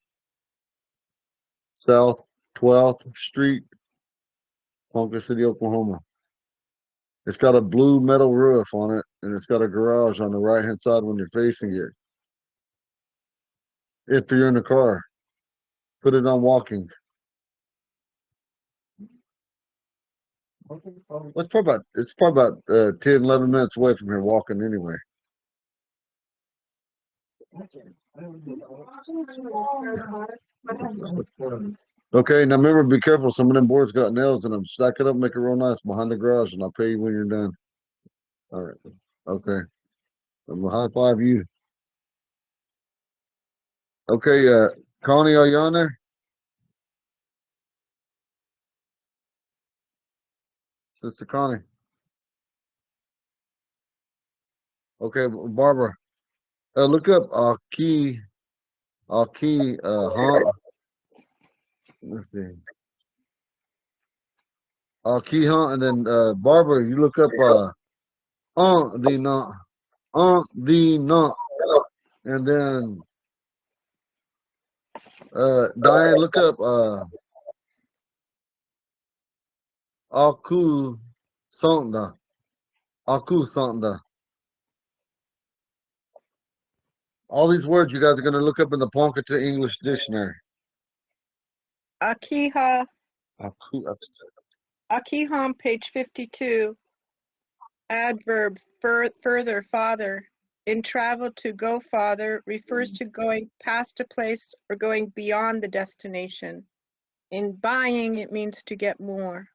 South 12th Street, Ponca City, Oklahoma. It's got a blue metal roof on it, and it's got a garage on the right-hand side when you're facing it. If you're in the car, put it on walking. It's probably about 10, 11 minutes away from here walking anyway. Okay, now remember, be careful. Some of them boards got nails in them. Stack it up, make it real nice behind the garage, and I'll pay you when you're done. All right. Okay. I'm gonna high five you. Okay, Connie, are you on there? Sister Connie. Okay, Barbara. Look up Aki Hunt. Let's see. Aki Hunt, and then Barbara, you look up the Nut. The Nut. And then Diane, look up Aku Sonda. Aku Sonda. All these words you guys are gonna look up in the Ponca to English dictionary. Akiha, Aku, Akiha, page 52. Adverb, further, farther. In travel, to go farther refers to going past a place or going beyond the destination. In buying, it means to get more.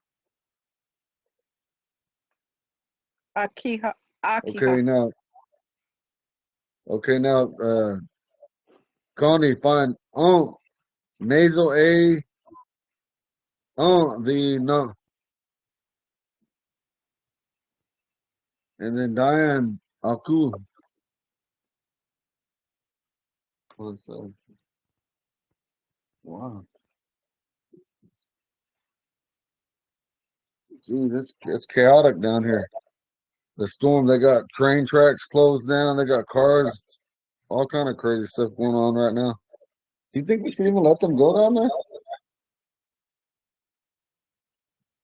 Akiha, akiha. Okay, now, Connie, find nasal A, the no, and then Diane, Aku. What's that? Wow. Gee, it's chaotic down here. The storm, they got train tracks closed down, they got cars, all kind of crazy stuff going on right now. Do you think we should even let them go down there?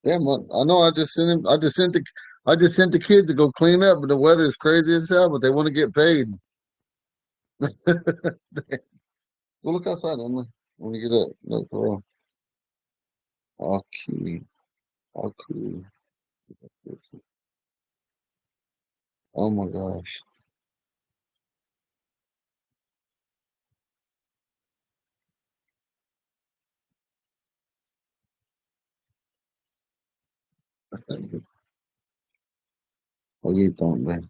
Damn, I know I just sent the kids to go clean up, but the weather is crazy as hell, but they want to get paid. Go look outside, Emily. When you get up, look for real. Okay. Okay. Oh my gosh. Poquito, hombre.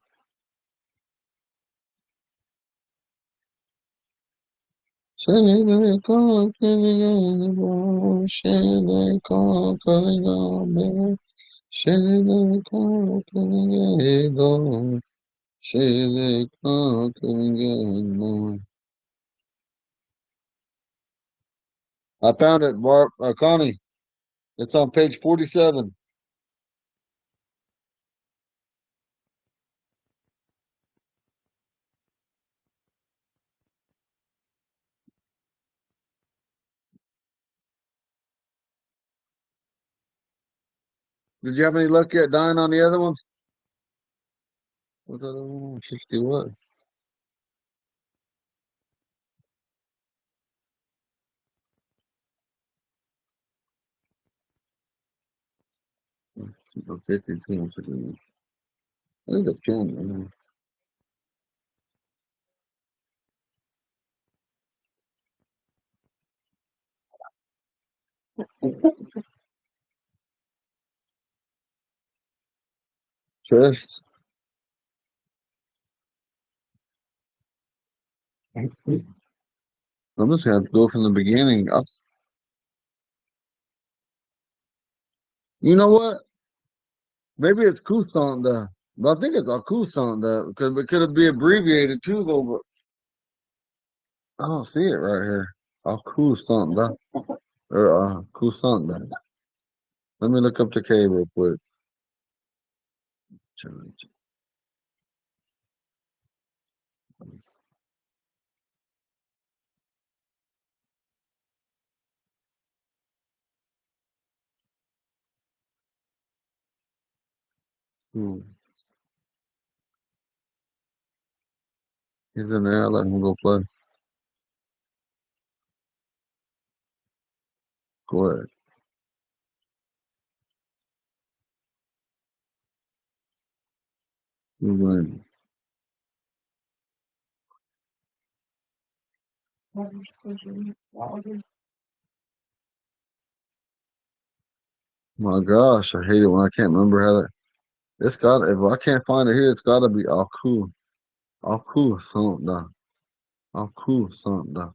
Shele con caligo, shele con caligo, shele con caligo, shele con caligo. I found it, Connie. It's on page 47. Did you have any luck yet dying on the other ones? What's that other one? 60 what? Oh, 52. I think a pen. Chest. I'm just gonna have to go from the beginning. You know what? Maybe it's Kusanda. But I think it's Akusanda because it could be abbreviated too, though. But I don't see it right here. Akusanda or Kusanda. Let me look up the K real quick. Hmm. He's in there. Let him go play. Go ahead. You win. My gosh, I hate it when I can't remember how to. It's got. If I can't find it here, it's got to be Aku. Aku Sanda. Aku Sanda.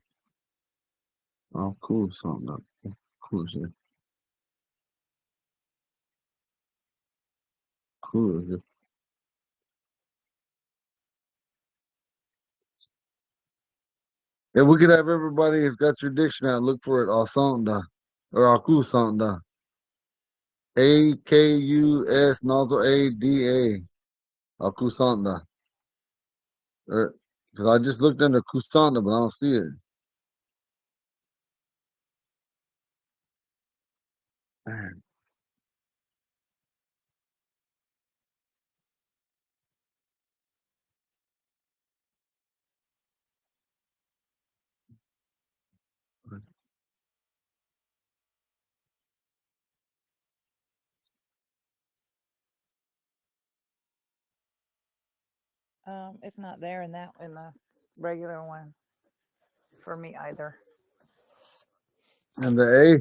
Aku Sanda. Aku Aku. If we could have everybody who's got your dictionary look for it, Asanda or Aku Sanda. AKUS nozzle ADA. Aku Sanda. Because I just looked under Kusanda, but I don't see it. Man. It's not there in the regular one for me either. And the A?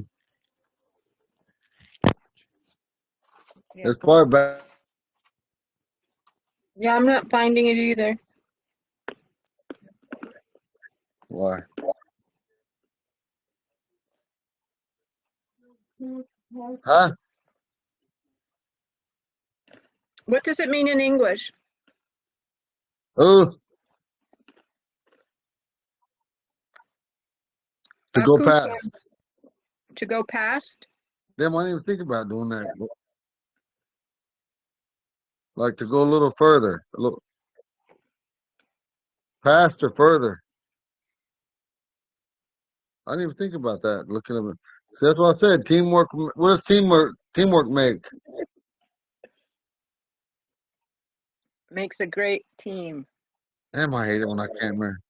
Yeah. It's probably back. Yeah, I'm not finding it either. Why? Huh? What does it mean in English? Oh, to go Akusan, past. to go past? Damn, I didn't even think about doing that. Like to go a little further, a little past or further. I didn't even think about that. Looking at it. See, that's what I said. Teamwork. What does teamwork make? Makes a great team. Damn, I hate it when I can't remember.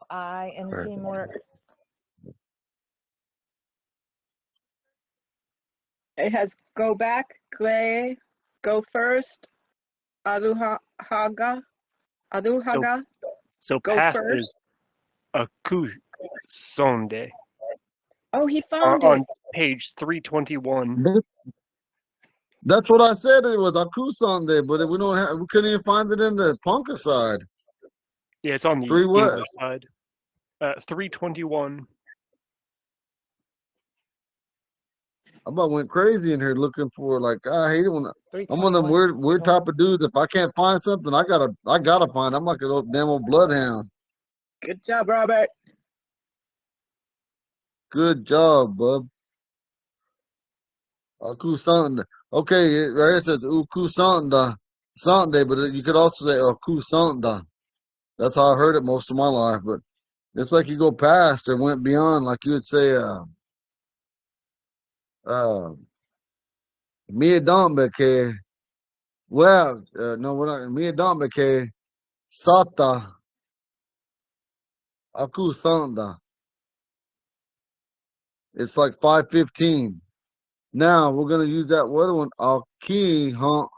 I in teamwork. It has go back, glay, go first, aduhaga, aduhaga, So go past is first. akusonde Oh, he found it. on page 321. That's what I said. It was Aku Sunday, but we don't have. We couldn't even find it in the Ponca side. Yeah, it's on the Three what? English side. 321. I about went crazy in here looking for like I hate it when I'm one of them 321. weird type of dudes. If I can't find something, I gotta find. I'm like an old damn old bloodhound. Good job, Robert. Good job, bub. Aku Sunday. Okay, right here it says Uku Sunday, but you could also say Aku Sunday. That's how I heard it most of my life. But it's like you go past or went beyond, like you would say, Mia Dombeke. Well, no, we're not. Mia Dombeke. Sata. Aku Sanda. It's like 5:15. Now we're gonna use that other one. Aki hunt.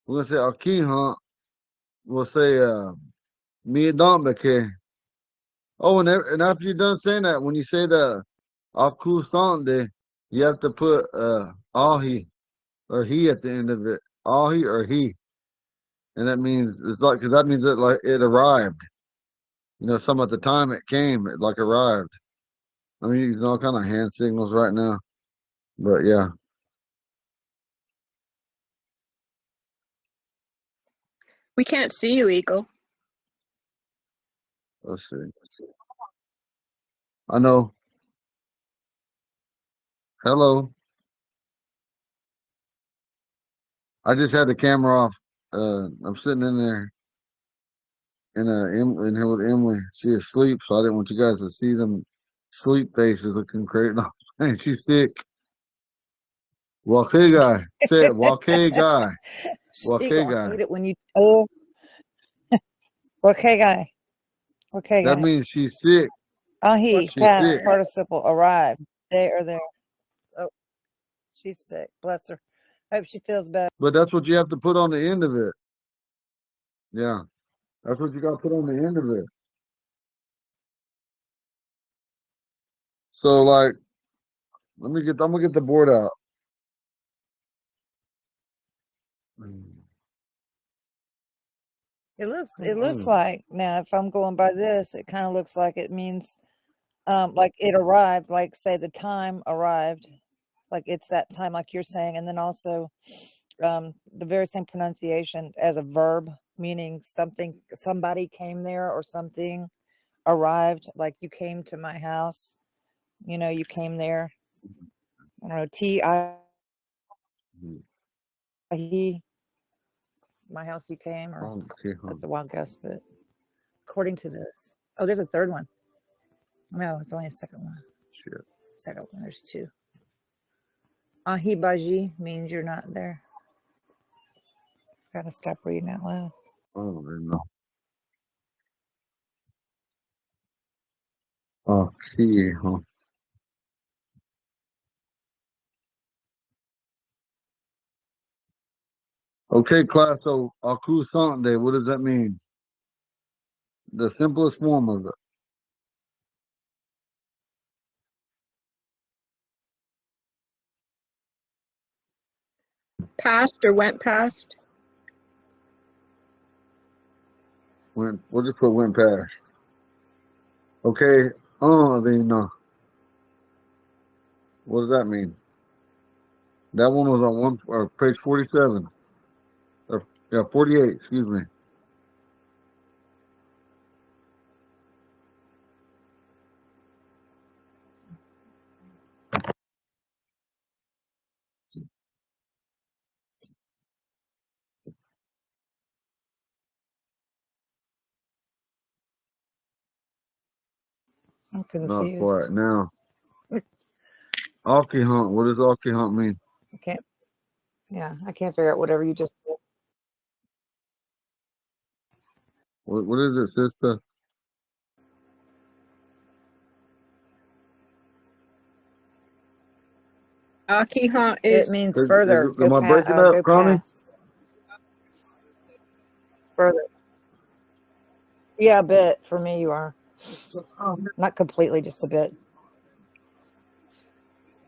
We're gonna say Aki hunt. We'll say Mia Dombeke. Oh, and after you're done saying that, when you say the Aku Sande, you have to put Ahi or he at the end of it. Ahi or he. And that means it's like because that means that like it arrived. You know, some at the time it came, it like arrived. I'm using all kind of hand signals right now, but yeah, We can't see you, Eagle. let's see. I know. Hello. I just had the camera off. I'm sitting in there in here with Emily. She is asleep, so I didn't want you guys to see them sleep faces looking crazy. No, she's sick. Walkie guy. Say it. Walkie guy. Walkie Eagle, I guy. hate it when you. Oh, okay, guy. Okay, That guy. means she's sick. He She's past sick. participle arrived. They are there. Oh, she's sick. Bless her. Hope she feels better. But that's what you have to put on the end of it. Yeah. That's what you got to put on the end of it. So like, I'm gonna get the board out. It looks like now if I'm going by this, it kind of looks like it means like it arrived, like say the time arrived, like it's that time, like you're saying, and then also the very same pronunciation as a verb, meaning somebody came there or something arrived, like you came to my house, you came there. I don't know, he, my house you came, or Okay, that's a wild guess, but according to this, oh, there's a third one. No, it's only a second one. Shit. Second one, there's two. Ahibaji means you're not there. Gotta stop reading out loud. Oh, I know. Okay, huh? Okay, class. So Aku Sunday, what does that mean? The simplest form of it. Passed or went past? We'll just put went past. Okay. Then what does that mean? That one was on page 47. Yeah, 48. Excuse me. I'm Not confused. quite. Now, Aki hunt. What does Aki hunt mean? I can't. Yeah, I can't figure out whatever you just said. What is it, sister? Akiha It is means further. Am I breaking up, Go Connie? past. Further. Yeah, a bit. For me, you are. Not completely, just a bit.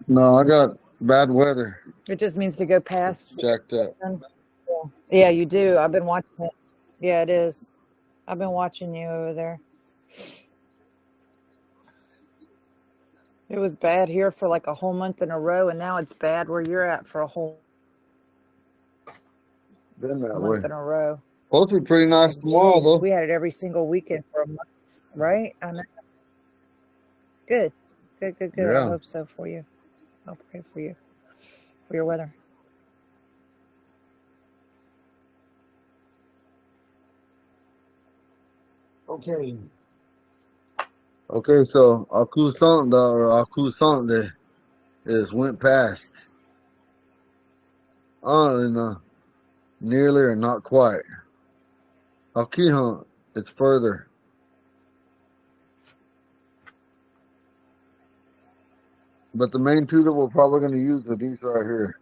No, I got bad weather. It just means to go past. Jacked up. Yeah, you do. I've been watching it. Yeah, it is. I've been watching you over there. It was bad here for like a whole month in a row, and now it's bad where you're at for a whole Been that month way. in a row. Supposed to be pretty nice tomorrow, Jeez, though. we had it every single weekend for a month, right? I know. Good. Good, good, good. I Yeah. hope so for you. I'll pray for you, for your weather. Okay. Okay, so Akusanta or Akusante is went past. Nearly or not quite. Akihunt, it's further. But the main two that we're probably going to use are these right here.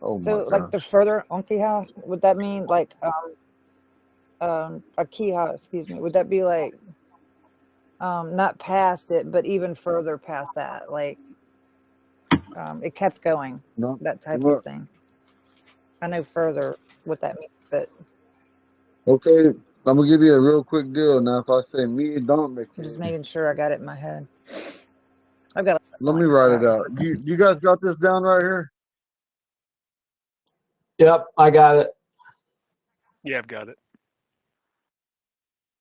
Oh my So, like the gosh. further Onkiha, would that mean like Akiha, excuse me, would that be like not past it, but even further past that? Like it kept going, No. that type Look. of thing. I know further what that means, but Okay, I'm gonna give you a real quick deal now. If I say me don't make I'm just it, making sure I got it in my head. I've got let me write it out. You guys got this down right here? Yep, I got it. Yeah, I've got it.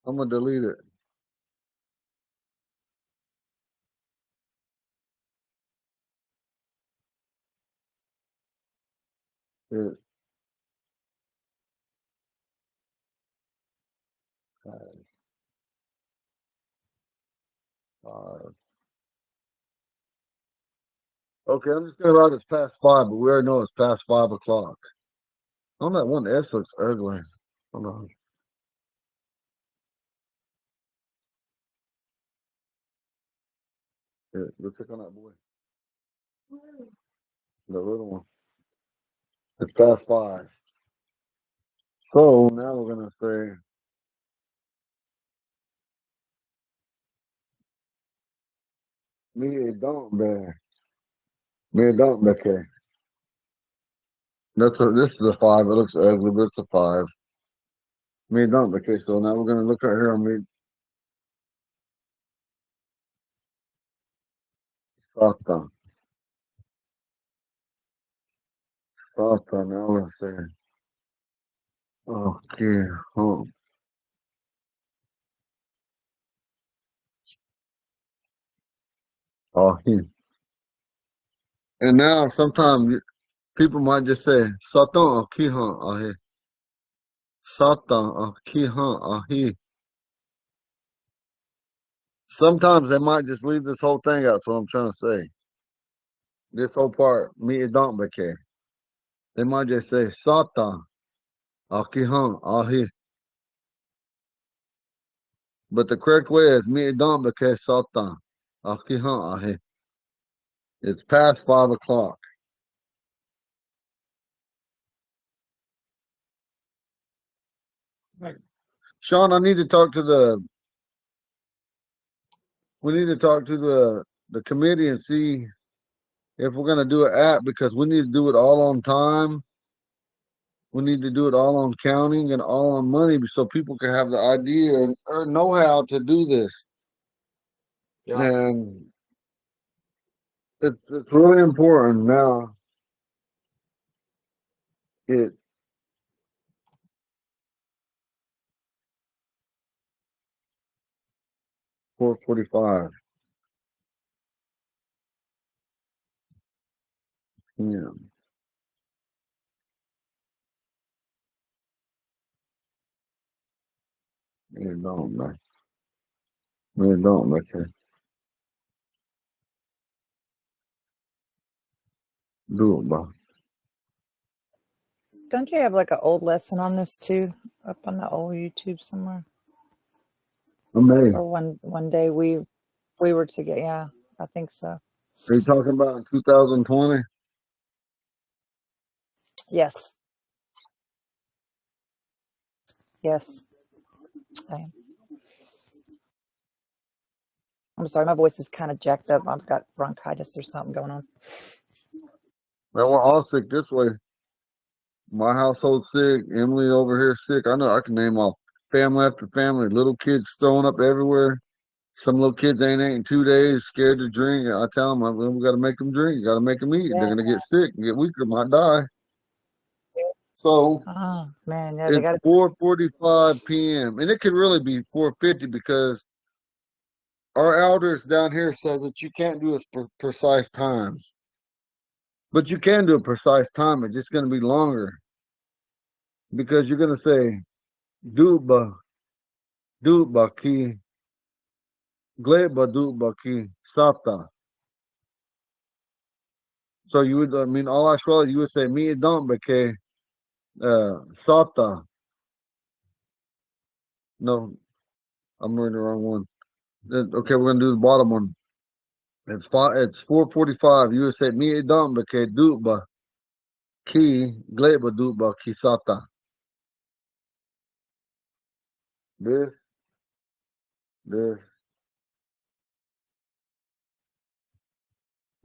I'm gonna delete it. It's past 5. Okay, I'm just gonna write it's past 5, but we already know it's past 5 o'clock. On that one S looks ugly. Hold on. Here, go check on that boy. The little one. It's past 5. So now we're gonna say me don't be. Me don't be. Okay. This is a 5. It looks ugly, but it's a 5. Me don't. Okay, so now we're gonna look right here on me. Sata. Sata. Now we're gonna say okay. Oh, and now sometimes people might just say Satan akihan ahi. Satan akihan ahi. Sometimes they might just leave this whole thing out. That's what I'm trying to say. This whole part, me don't beke. They might just say Satan akihan ahi. But the correct way is me don't beke Satan akihan ahi. It's past 5 o'clock. Sean, I need to talk to we need to talk to the committee and see if we're gonna do an app, because we need to do it all on time. We need to do it all on counting and all on money, so people can have the idea or know how to do this. Yeah. And it's really important now. It's 4:45 p.m. It don't make it don't make it. Do it, bro. Don't you have like an old lesson on this too, up on the old YouTube somewhere? Amazing. Or one day we were together. Yeah, I think so. Are you talking about in 2020? Yes. Yes. I am. I'm sorry, my voice is kind of jacked up. I've got bronchitis or something going on. Well, we're all sick this way. My household sick. Emily over here sick. I know I can name off family after family. Little kids throwing up everywhere. Some little kids ain't ate in 2 days, scared to drink. I tell them, we got to make them drink. Got to make them eat. Yeah. They're gonna get sick and get weaker, might die. So Oh man, yeah, they it's got 4:45 p.m. and it could really be 4:50 because our elders down here says that you can't do a precise time, but you can do a precise time. It's just going to be longer because you're going to say duba ki gleba duba ki sata. So you would, I mean, all Australia, you would say me don't beke sata. No, I'm reading the wrong one. Okay, we're gonna do the bottom one. It's 4:45. You would say me don't beke duba ki gleba duba ki sata. This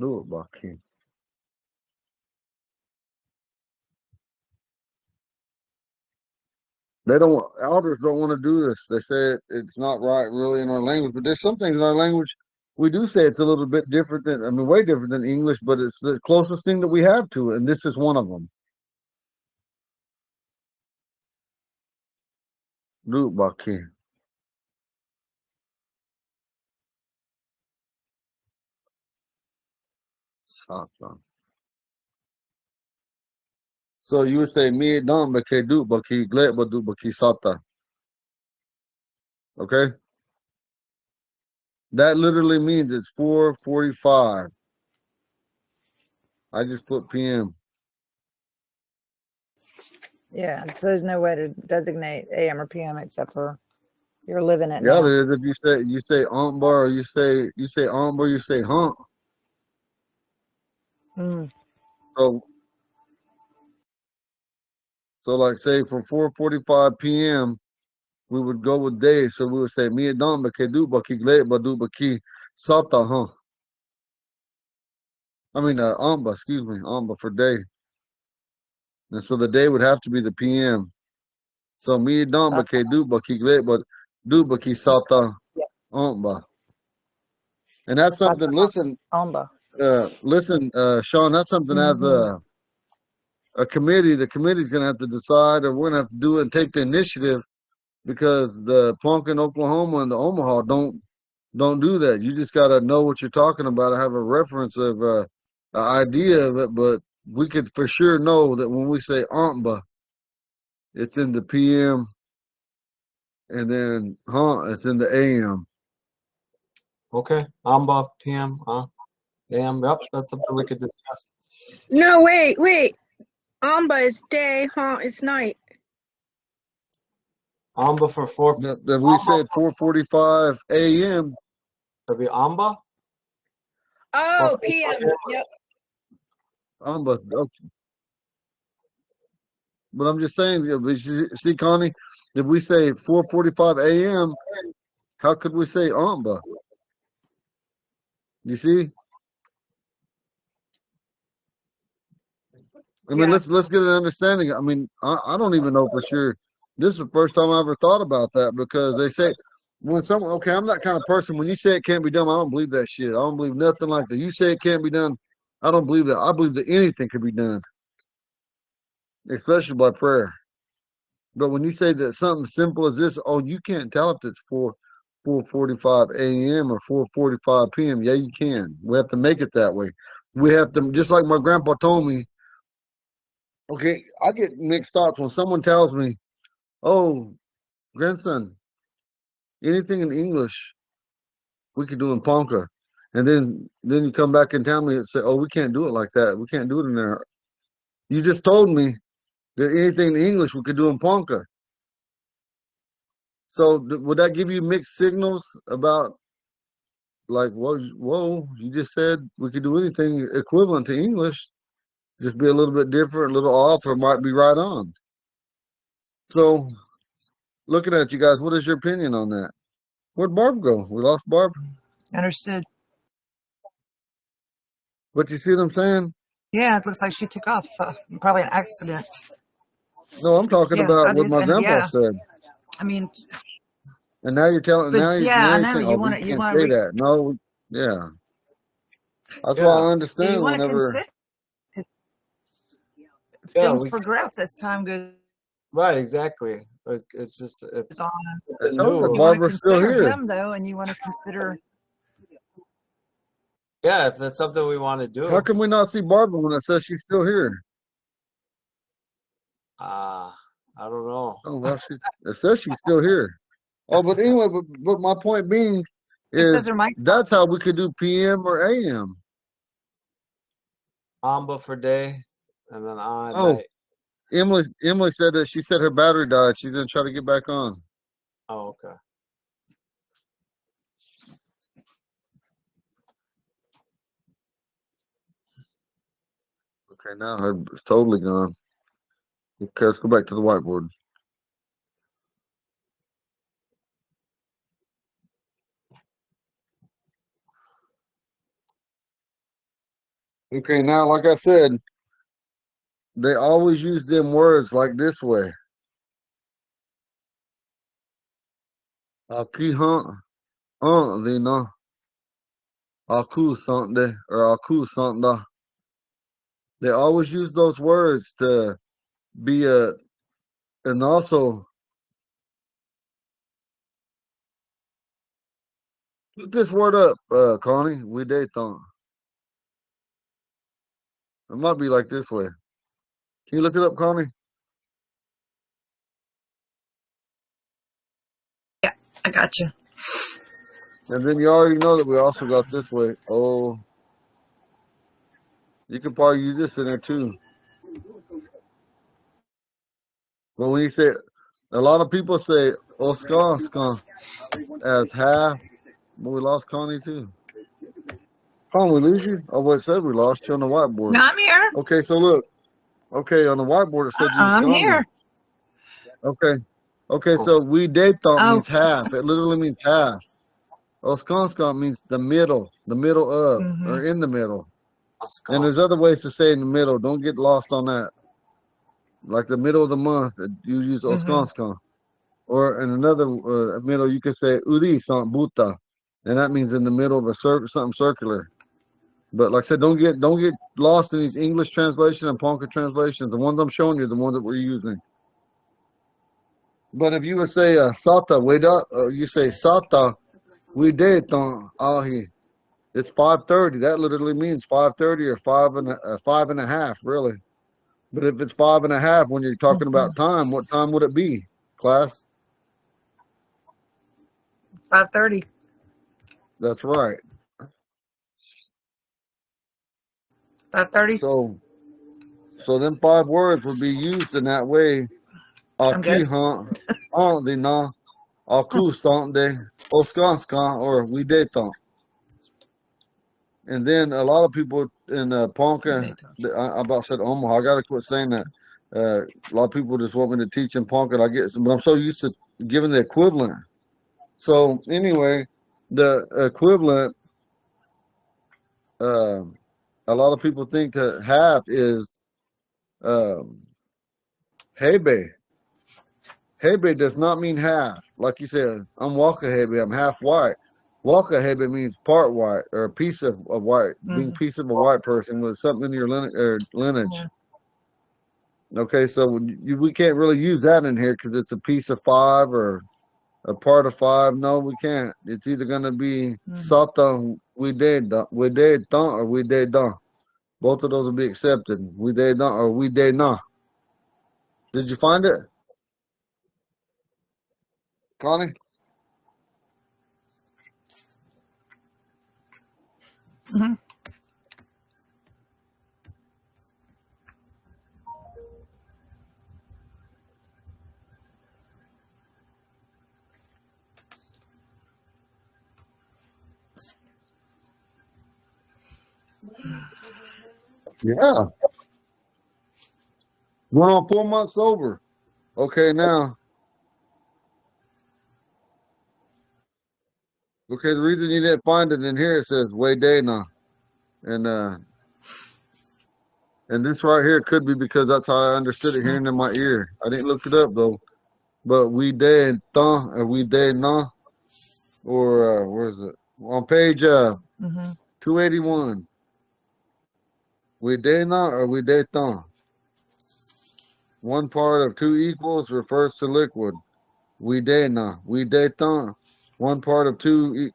duba ki. They don't. Elders don't want to do this. They say it's not right, really, in our language. But there's some things in our language we do say it's a little bit different than. I mean, way different than English. But it's the closest thing that we have to it, and this is one of them. Dubaki. Sata. So you would say me don't bake dubaki gleba dubaki sata. Okay. That literally means it's 4:45. I just put PM. Yeah, so there's no way to designate AM or PM except for you're living it Yeah, now. there is. If you say bar, or you say bar, you say hump. Mm. So like say for 4:45 p.m. we would go with day. So we would say me don bake dubaki gleba dubaki sata, huh? I mean amba, excuse me, amba for day. And so the day would have to be the PM. So me don bake dubaki gleba dubaki sata Yeah. amba. And that's something. Listen, Amba. Sean. That's something as a committee. The committee's gonna have to decide, or we're gonna have to do it and take the initiative, because the Ponca in Oklahoma and the Omaha don't do that. You just gotta know what you're talking about. I have a reference of an idea of it, but we could for sure know that when we say amba, it's in the PM, and then it's in the AM. Okay. Amba, PM, AM. Yep, that's something we could discuss. No, wait. Amba is day, is night. Amba for 4. If we said 4:45 AM, It'll be Amba. Oh, PM. Yep. amba. Okay. But I'm just saying, see, Connie, if we say 4:45 AM, how could we say amba? You see? I mean, Yeah. let's get an understanding. I mean, I don't even know for sure. This is the first time I ever thought about that because they say when someone, okay, I'm that kind of person. When you say it can't be done, I don't believe that shit. I don't believe nothing like that. You say it can't be done, I don't believe that. I believe that anything can be done, especially by prayer. But when you say that something simple as this, oh, you can't tell if it's 4:45 a.m. or 4:45 p.m. Yeah, you can. We have to make it that way. We have to, just like my grandpa told me. Okay, I get mixed thoughts when someone tells me, "Oh, grandson, anything in English we could do in Ponca," and then you come back and tell me and say, "Oh, we can't do it like that. We can't do it in there." You just told me that anything in English we could do in Ponca. So would that give you mixed signals about like, whoa, you just said we could do anything equivalent to English, just be a little bit different, a little off, or it might be right on. So looking at you guys, what is your opinion on that? Where'd Barb go? We lost Barb. Understood. But you see what I'm saying? Yeah, it looks like she took off. Probably an accident. No, I'm talking Yeah, I about what did. my And grandpa yeah, said. I mean, And now you're telling, but yeah, now I you're know saying, oh, we you can't want say to that. No, yeah. That's why Yeah, I you understand want to whenever, consider yeah, things we progress as time goes right, exactly. It's just if on. I something told you, new. You want to Barbara's still consider here. him though, and you want to consider. Yeah, if that's something we want to How do. come we not see Barbara when it says she's still here? I don't know. Oh, well, it says she's still here. Oh, but anyway, but my point being It says is her mic's that's how we could do PM or AM. Amba for day, and then on at Oh, night. Emily said that she said her battery died. She's gonna try to get back on. Oh, okay. Okay, now her it's totally gone. Okay, let's go back to the whiteboard. Okay, now like I said, they always use them words like this way. Aquí no. Aku sante or aku santa. They always use those words to be and also look this word up, Connie. We date thon. It might be like this way. Can you look it up, Connie? Yeah, I got you. And then you already know that we also got this way. Oh, you can probably use this in there too. But when you say, a lot of people say Oscar as half, but we lost Connie too. Connie, we lose you? Oh, well, it said we lost you on the whiteboard. No, I'm here. Okay, so look. Okay, on the whiteboard it said you was I'm gone. here. Okay. Okay, so we date thought Oh, means half. It literally means half. Oskanska means the middle of, mm-hmm. or in the middle. And Oscar. there's other ways to say in the middle. Don't get lost on that. Like the middle of the month, you use Oskanska. Or in another middle, you could say Uri Sant Buta. And that means in the middle of a something circular. But like I said, don't get lost in these English translations and Ponca translations. The ones I'm showing you, the ones that we're using. But if you would say Sata Weda, you say Sata Wideton Ahi. It's 5:30. That literally means 5:30 or 5.5, really. But if it's 5.5 when you're talking about time, what time would it be, class? 5:30. That's right. 5:30. So them 5 words would be used in that way. I'm good. Aki han, de na, aku sante, oskanska, or we deton. And then a lot of people in Ponca, I about said Omaha. I got to quit saying that. A lot of people just want me to teach in Ponca. But I'm so used to giving the equivalent. So anyway, the equivalent. A lot of people think that half is Hebe. Hebe does not mean half. Like you said, I'm Waka Hebe, I'm half white. Waka Hebe means part white or a piece of white, being piece of a white person with something in your lineage. Okay, so we can't really use that in here because it's a piece of 5 or a part of 5. No, we can't. It's either going to be Satan, we did don, or we did don. Both of those will be accepted. We did don or we did not. Did you find it, Connie? Yeah. Going on 4 months sober. Okay, now. Okay, the reason you didn't find it in here, it says way day now. And this right here could be because that's how I understood it hearing in my ear. I didn't look it up though. But we day thon or we day na or where is it? On page 281. We day na or we day thon. One part of 2 equals refers to liquid. We day na. We day thon. One part of 2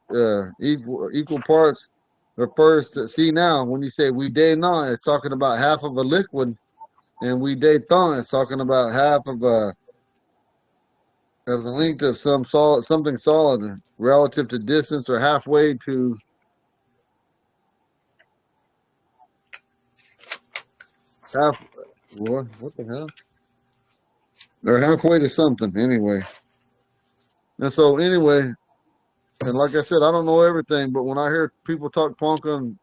equal parts refers to, see now, when you say we day na, it's talking about half of a liquid, and we day thon, it's talking about half of the length of something solid relative to distance or halfway to what the hell? Or halfway to something anyway. And so anyway, and like I said, I don't know everything, but when I hear people talk Ponca in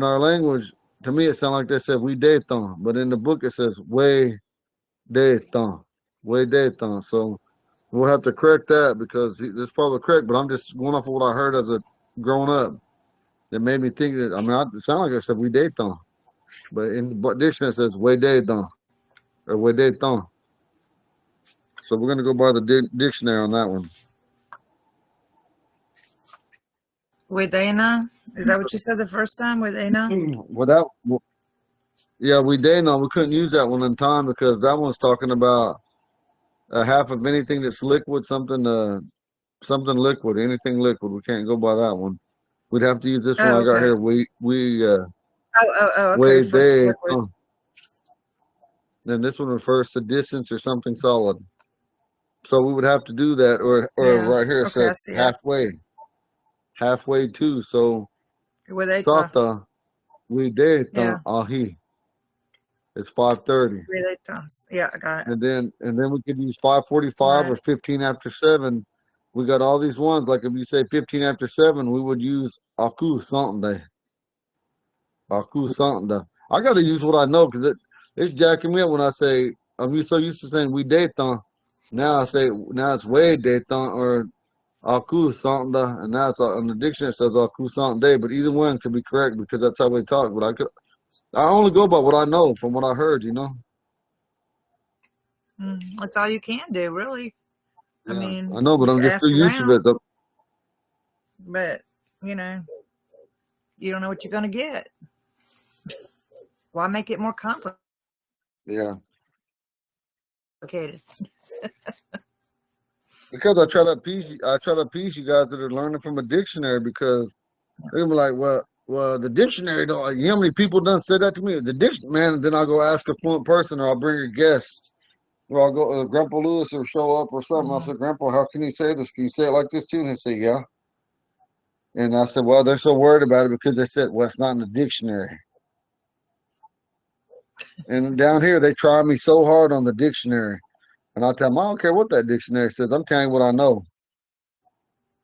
our language, to me it sounds like they said we de thon, but in the book it says way de thon, way de thon. So we'll have to correct that because it's probably correct, but I'm just going off of what I heard as a growing up. It made me think that, I mean, it sounded like I said we de thon, but in the dictionary it says way de thon or way de thon. So we're going to go by the dictionary on that one. Wedena? Is that what you said the first time? Wedena? Yeah, we did know we couldn't use that one in time because that one's talking about half of anything that's liquid, something liquid, anything liquid. We can't go by that one. We'd have to use this one I got here. We okay. they. And this one refers to distance or something solid. So we would have to do that, or right here it says halfway. Halfway to, so Sata we de ahi. It's 5:30. Yeah, I got it. And then we could use 5:45 or 15 after 7. We got all these ones. Like if you say 15 after 7, we would use aku something. Aku something. I got to use what I know because it's jacking me up when I say I'm so used to saying we de thon. Now I say it's way de thon or aku something, and now it's on the dictionary it says aku something. But either one could be correct because that's how we talk. But I only go by what I know from what I heard, you know. That's all you can do, really. Yeah, I mean, I know, but I'm just too used to it. Though. But you know, you don't know what you're gonna get. Why make it more complicated? Yeah. Because I try to appease you guys that are learning from a dictionary because they're gonna be like, well, the dictionary don't. You know how many people done said that to me? The dictionary, man. And then I'll go ask a fluent person, or I'll bring a guest, or I'll go Grandpa Lewis or show up or something. I'll say, Grandpa, how can you say this? Can you say it like this too? And they say, yeah. And I said, well, they're so worried about it because they said, well, it's not in the dictionary. And down here, they try me so hard on the dictionary. And I tell them, I don't care what that dictionary says. I'm telling you what I know.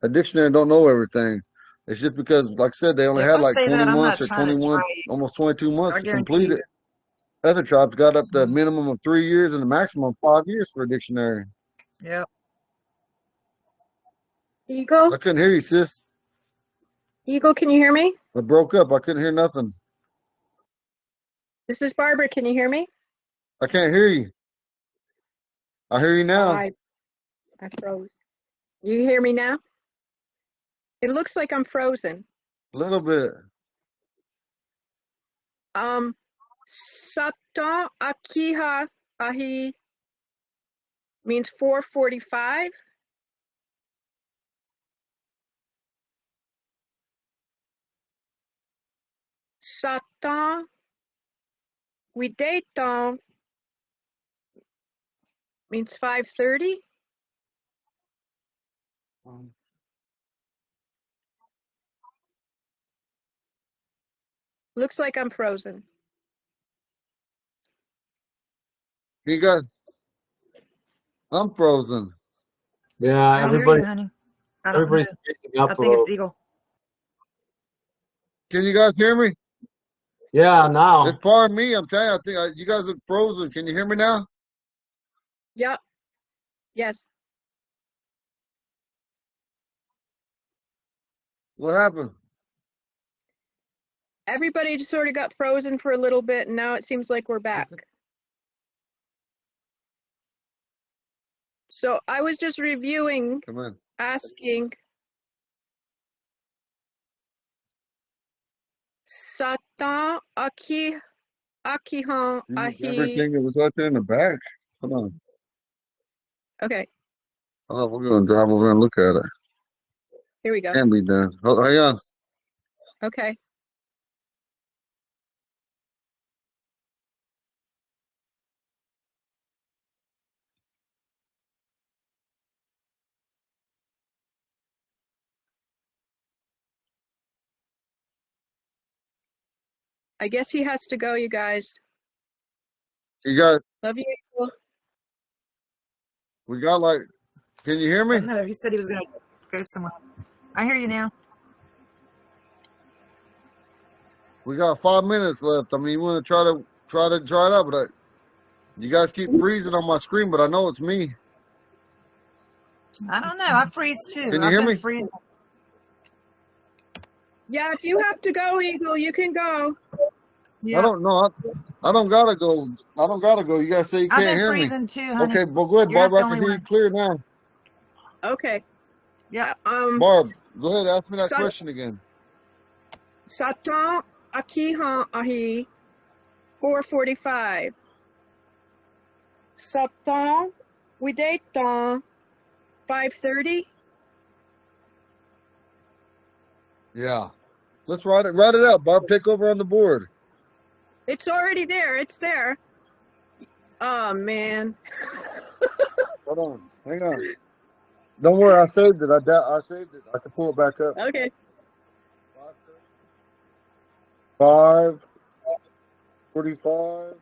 A dictionary don't know everything. It's just because, like I said, they only had like 20 months or 21, almost 22 months to complete it. Other tribes got up to a minimum of 3 years and a maximum of 5 years for a dictionary. Yep. Eagle? I couldn't hear you, sis. Eagle, can you hear me? I broke up. I couldn't hear nothing. This is Barbara. Can you hear me? I can't hear you. I hear you now. I froze. You hear me now? It looks like I'm frozen. A little bit. Satan akiha ahi means 4:45. Satan Wideton means 5:30. Looks like I'm frozen. You guys, I'm frozen. Yeah, I hear everybody, you, honey. I don't know. everybody's spacing up I a think little. it's Eagle. Can you guys hear me? Yeah, now. It's pardon me. I'm telling you, I think you guys are frozen. Can you hear me now? Yep. Yes. What happened? Everybody just sort of got frozen for a little bit, and now it seems like we're back. So I was just reviewing, Come in. asking Satan akihan ahi. Everything that was out there in the back. Come on. Okay, Oh, we're gonna drive over and look at it. here we go. Can't be done. Hold, hang on. Okay. I guess he has to go, you guys. You got. Love you. Eagle. We got like. Can you hear me? No, he said he was going to go somewhere. I hear you now. We got 5 minutes left. I mean, you want to try it out, but you guys keep freezing on my screen, but I know it's me. I don't know. I freeze too. Can you I've hear been me? freezing. Yeah, if you have to go, Eagle, you can go. Yeah. I don't know. I don't gotta go. I don't gotta go. You guys say you I've can't been hear me. freezing too, honey. Okay, well, go ahead, You're not Barb. the I can only hear you one. clear now. Okay. Yeah. Barb, go ahead. Ask me that Sa- question again. Satan akihan ahi 4:45. Satan wideton 5:30. Yeah. Let's write it. Write it out, Barb. Take over on the board. It's already there. It's there. Oh man. Hold on. Hang on. Don't worry. I saved it. I saved it. I can pull it back up. Okay. 5:45.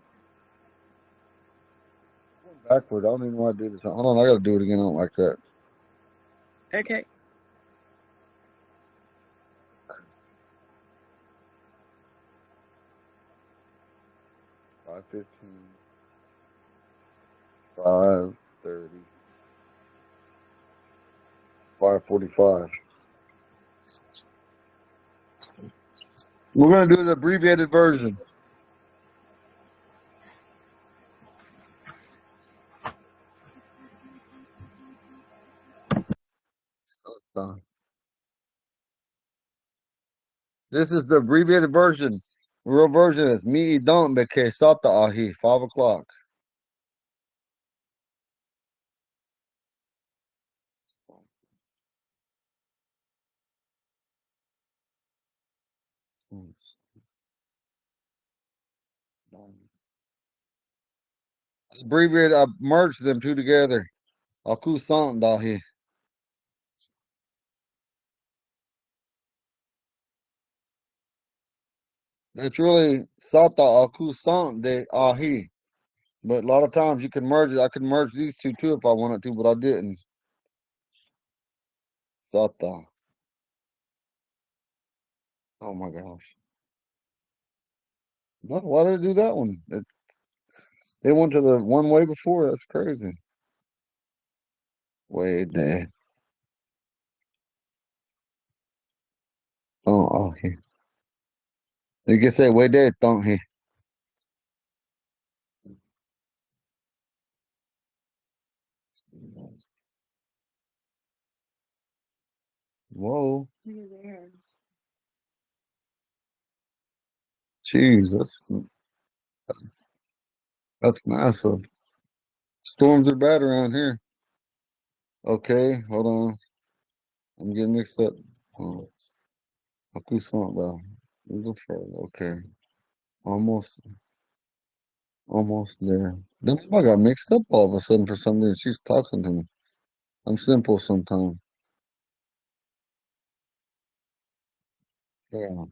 Backward. I don't even want to do this. Hold on. I got to do it again. I don't like that. Okay. $5:15. 5:30. 5:45. We're going to do the abbreviated version. This is the abbreviated version. The real version is Mi Idon Beke Sata Ahi, 5 o'clock. Abbreviated, I merged them two together. Aku Sant Dahi. It's really Sata Aku Sant De Ahi. But a lot of times you can merge it. I could merge these two too if I wanted to, but I didn't. Sata. Oh my gosh. Why did it do that one? They went to the one way before. That's crazy. Wait there. Oh, okay. You can say wait there, don't he? Whoa. Jeez, that's massive. Storms are bad around here. Okay, hold on. I'm getting mixed up. Oh, I'll something though. We'll go further. Okay. Almost there. Then I got mixed up all of a sudden for some reason. She's talking to me. I'm simple sometimes. Yeah.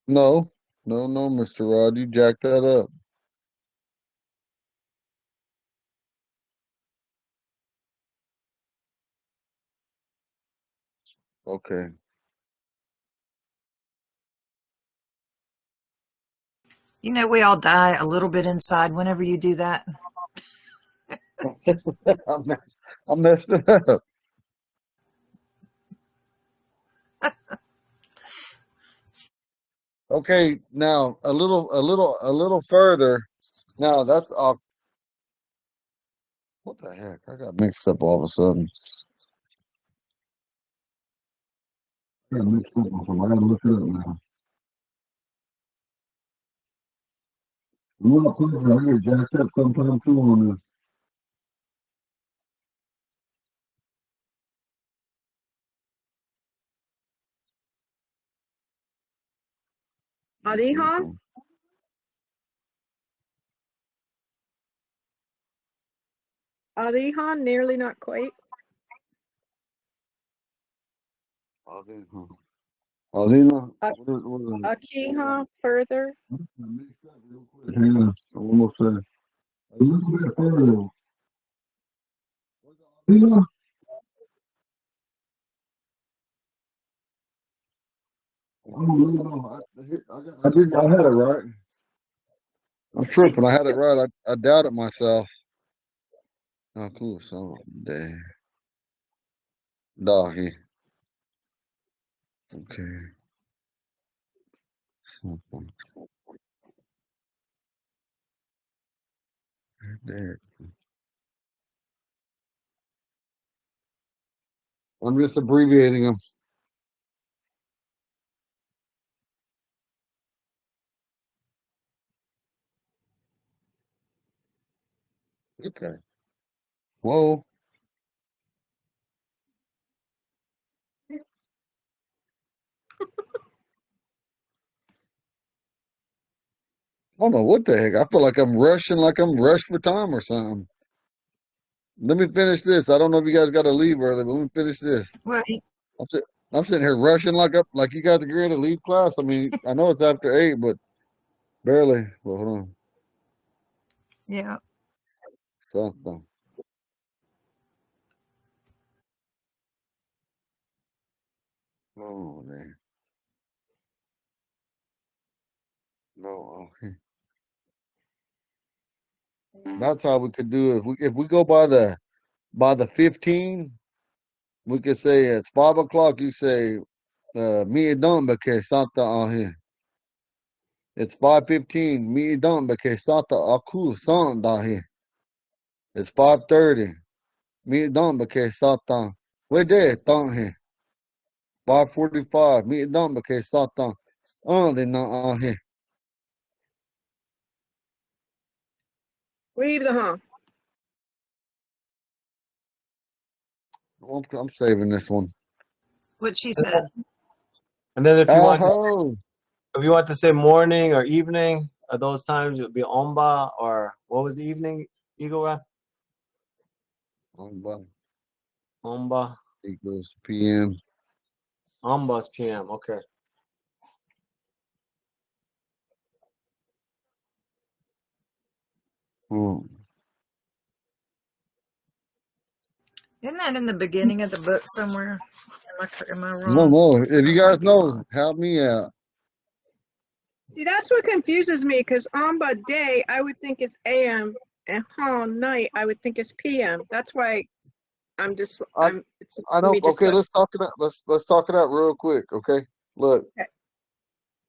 No, no, Mr. Rod, you jacked that up. Okay. You know, we all die a little bit inside whenever you do that. I messed it up. Okay, now a little further. Now that's all. What the heck? I got mixed up all of a sudden. I got mixed up with something. I gotta look it up now. I'm not thinking I get jacked up sometime too on this. Ariha? Ariha, nearly, not quite. Alina, Uh, what is it? Akiha, further. I mixed up real quick. Hang on. I almost said a little bit further. Alina? Oh, no. I had it right. I'm tripping. I had it right. I doubted myself. Oh, cool. So, Dahi. Okay. Something. There. I'm just abbreviating them. Okay. Whoa. I don't know what the heck. I feel like I'm rushed for time or something. Let me finish this. I don't know if you guys got to leave early, but let me finish this. Well, I'm, sit, I'm sitting here rushing like you guys are ready to leave class. I mean, I know it's after 8, but barely. Well, hold on. yeah. Something. Oh, man. No. Okay. That's how we could do it. If we go by the 15, we could say it's 5 o'clock. You say me done because Santa on here. It's 5:15. Me done because Santa aku son down here. It's 5:30. Me done because Santa. We there down here. 5:45. Me done because Santa. They not on here. Leave the huh. I'm saving this one. What she said. And then Oh, if you want to say morning or evening, at those times it would be omba, or what was the evening, Igor? Omba. equals PM. Omba's PM. Okay. Oh. Isn't that in the beginning of the book somewhere? Am I I wrong? don't know. If you guys Might be know, wrong. help me out. See, that's what confuses me because Amba day I would think is AM and Han night I would think is PM. That's why I'm just I it's I me don't. just Okay, like let's talk it out. Let's talk it out real quick. Okay, look. okay.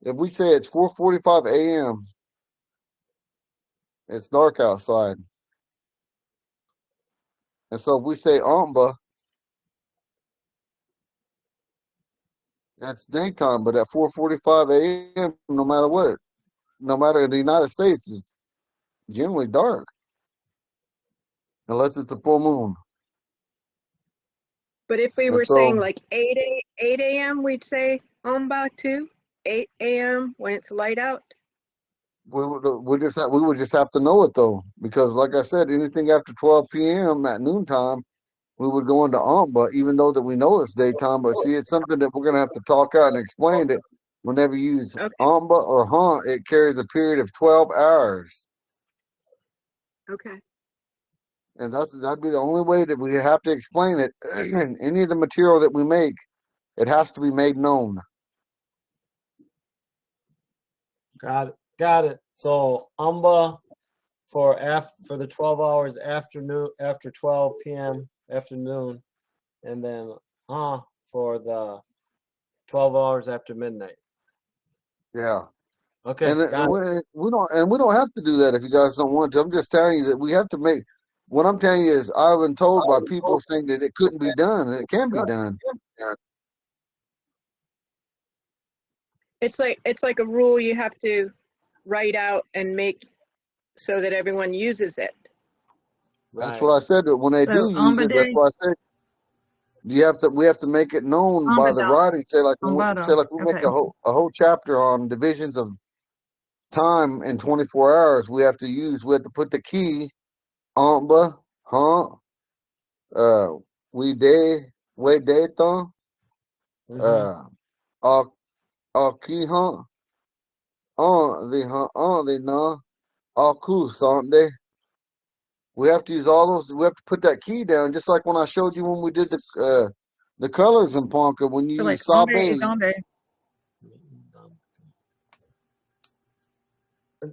If we say it's 4:45 a.m., it's dark outside, and so if we say Amba, that's daytime. But at 4:45 a.m., no matter what, no matter in the United States, is generally dark unless it's a full moon. But if we And were so saying like 8 a.m. we'd say Amba too. 8 a.m. when it's light out. we would just have to know it though, because like I said, anything after 12 p.m. at noontime, we would go into Amba, even though that we know it's daytime. But see, it's something that we're gonna have to talk out and explain that whenever you use Okay. Amba or Han, it carries a period of 12 hours. Okay. And that'd be the only way that we have to explain it. Any of the material that we make, it has to be made known. Got it. Got it. So Amba for the 12 hours after 12 p.m. afternoon, and then for the 12 hours after midnight. Yeah. Okay, And got it. we don't have to do that if you guys don't want to. I'm just telling you that we have to make. What I'm telling you is I've been told by people saying that it couldn't be done, and it can be done. It's like a rule you have to write out and make so that everyone uses it. That's Right. what I said. That when they So do use Amba it, that's day, why I said we have to make it known by Amba the dog, writing. Say Umbado. we make Okay. a whole chapter on divisions of time in 24 hours. We have to put the key Amba, uh, we de thon, Mm-hmm. al key on the na all cool Sunday. We have to use all those. We have to put that key down, just like when I showed you when we did the colors in Ponca. When you So like use Amba Sabe, Idambe.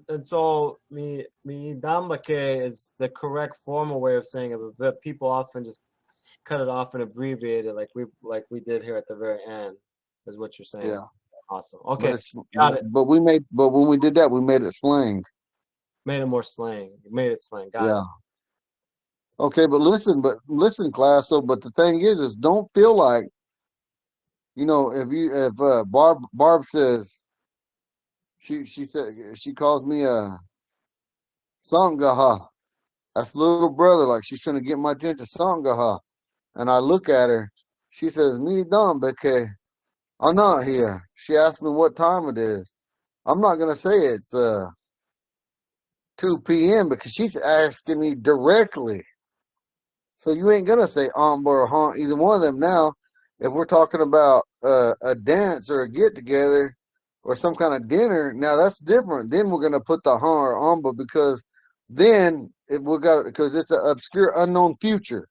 And so mi dambake is the correct formal way of saying it, but people often just cut it off and abbreviate it like we did here at the very end, is what you're saying. yeah. Awesome. But Okay, it's got it. but when we did that, we made it slang. Made it more slang. Made it slang. Got Yeah. it. Okay, but listen, class. So, but the thing is don't feel like if Barb says she said she calls me a sangaha. That's little brother, like she's trying to get my attention. Sangaha. And I look at her. She says, "Me done, because I'm not here." She asked me what time it is. I'm not gonna say it's 2 p.m. because she's asking me directly. So you ain't gonna say Amba or Haunt, either one of them now. If we're talking about a dance or a get together or some kind of dinner, now that's different. Then we're gonna put the Haunt or Amba because then because it's an obscure unknown future.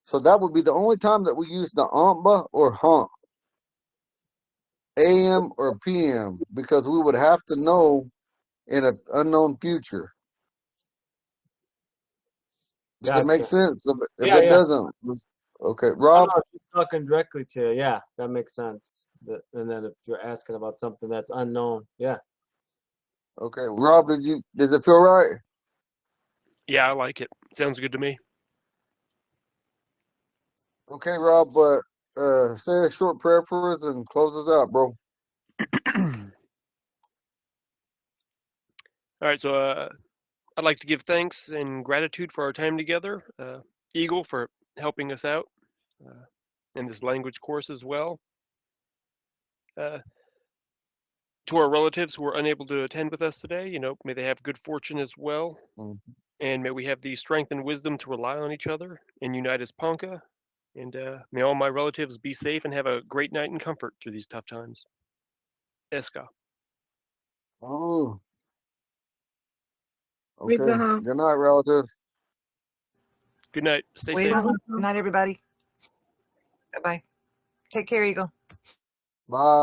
So that would be the only time that we use the Amba or Haunt, AM or PM, because we would have to know in an unknown future. Does it make Gotcha. sense? If Yeah, it yeah. doesn't, okay, Oh Rob. no, she's talking directly to you. Yeah, that makes sense. And then if you're asking about something that's unknown, yeah. Okay, Rob, does it feel right? Yeah, I like it. Sounds good to me. Okay, Rob, but say a short prayer for us and close us out, bro. All right, so I'd like to give thanks and gratitude for our time together. Eagle for helping us out in this language course as well. To our relatives who were unable to attend with us today, may they have good fortune as well. Mhm. And may we have the strength and wisdom to rely on each other and unite as Ponca. And may all my relatives be safe and have a great night in comfort through these tough times. Eska. Oh, okay. Vibraha. Good night, relatives. Good night. Stay Wait safe. on. Good night, everybody. Bye bye. Take care, Eagle. Bye.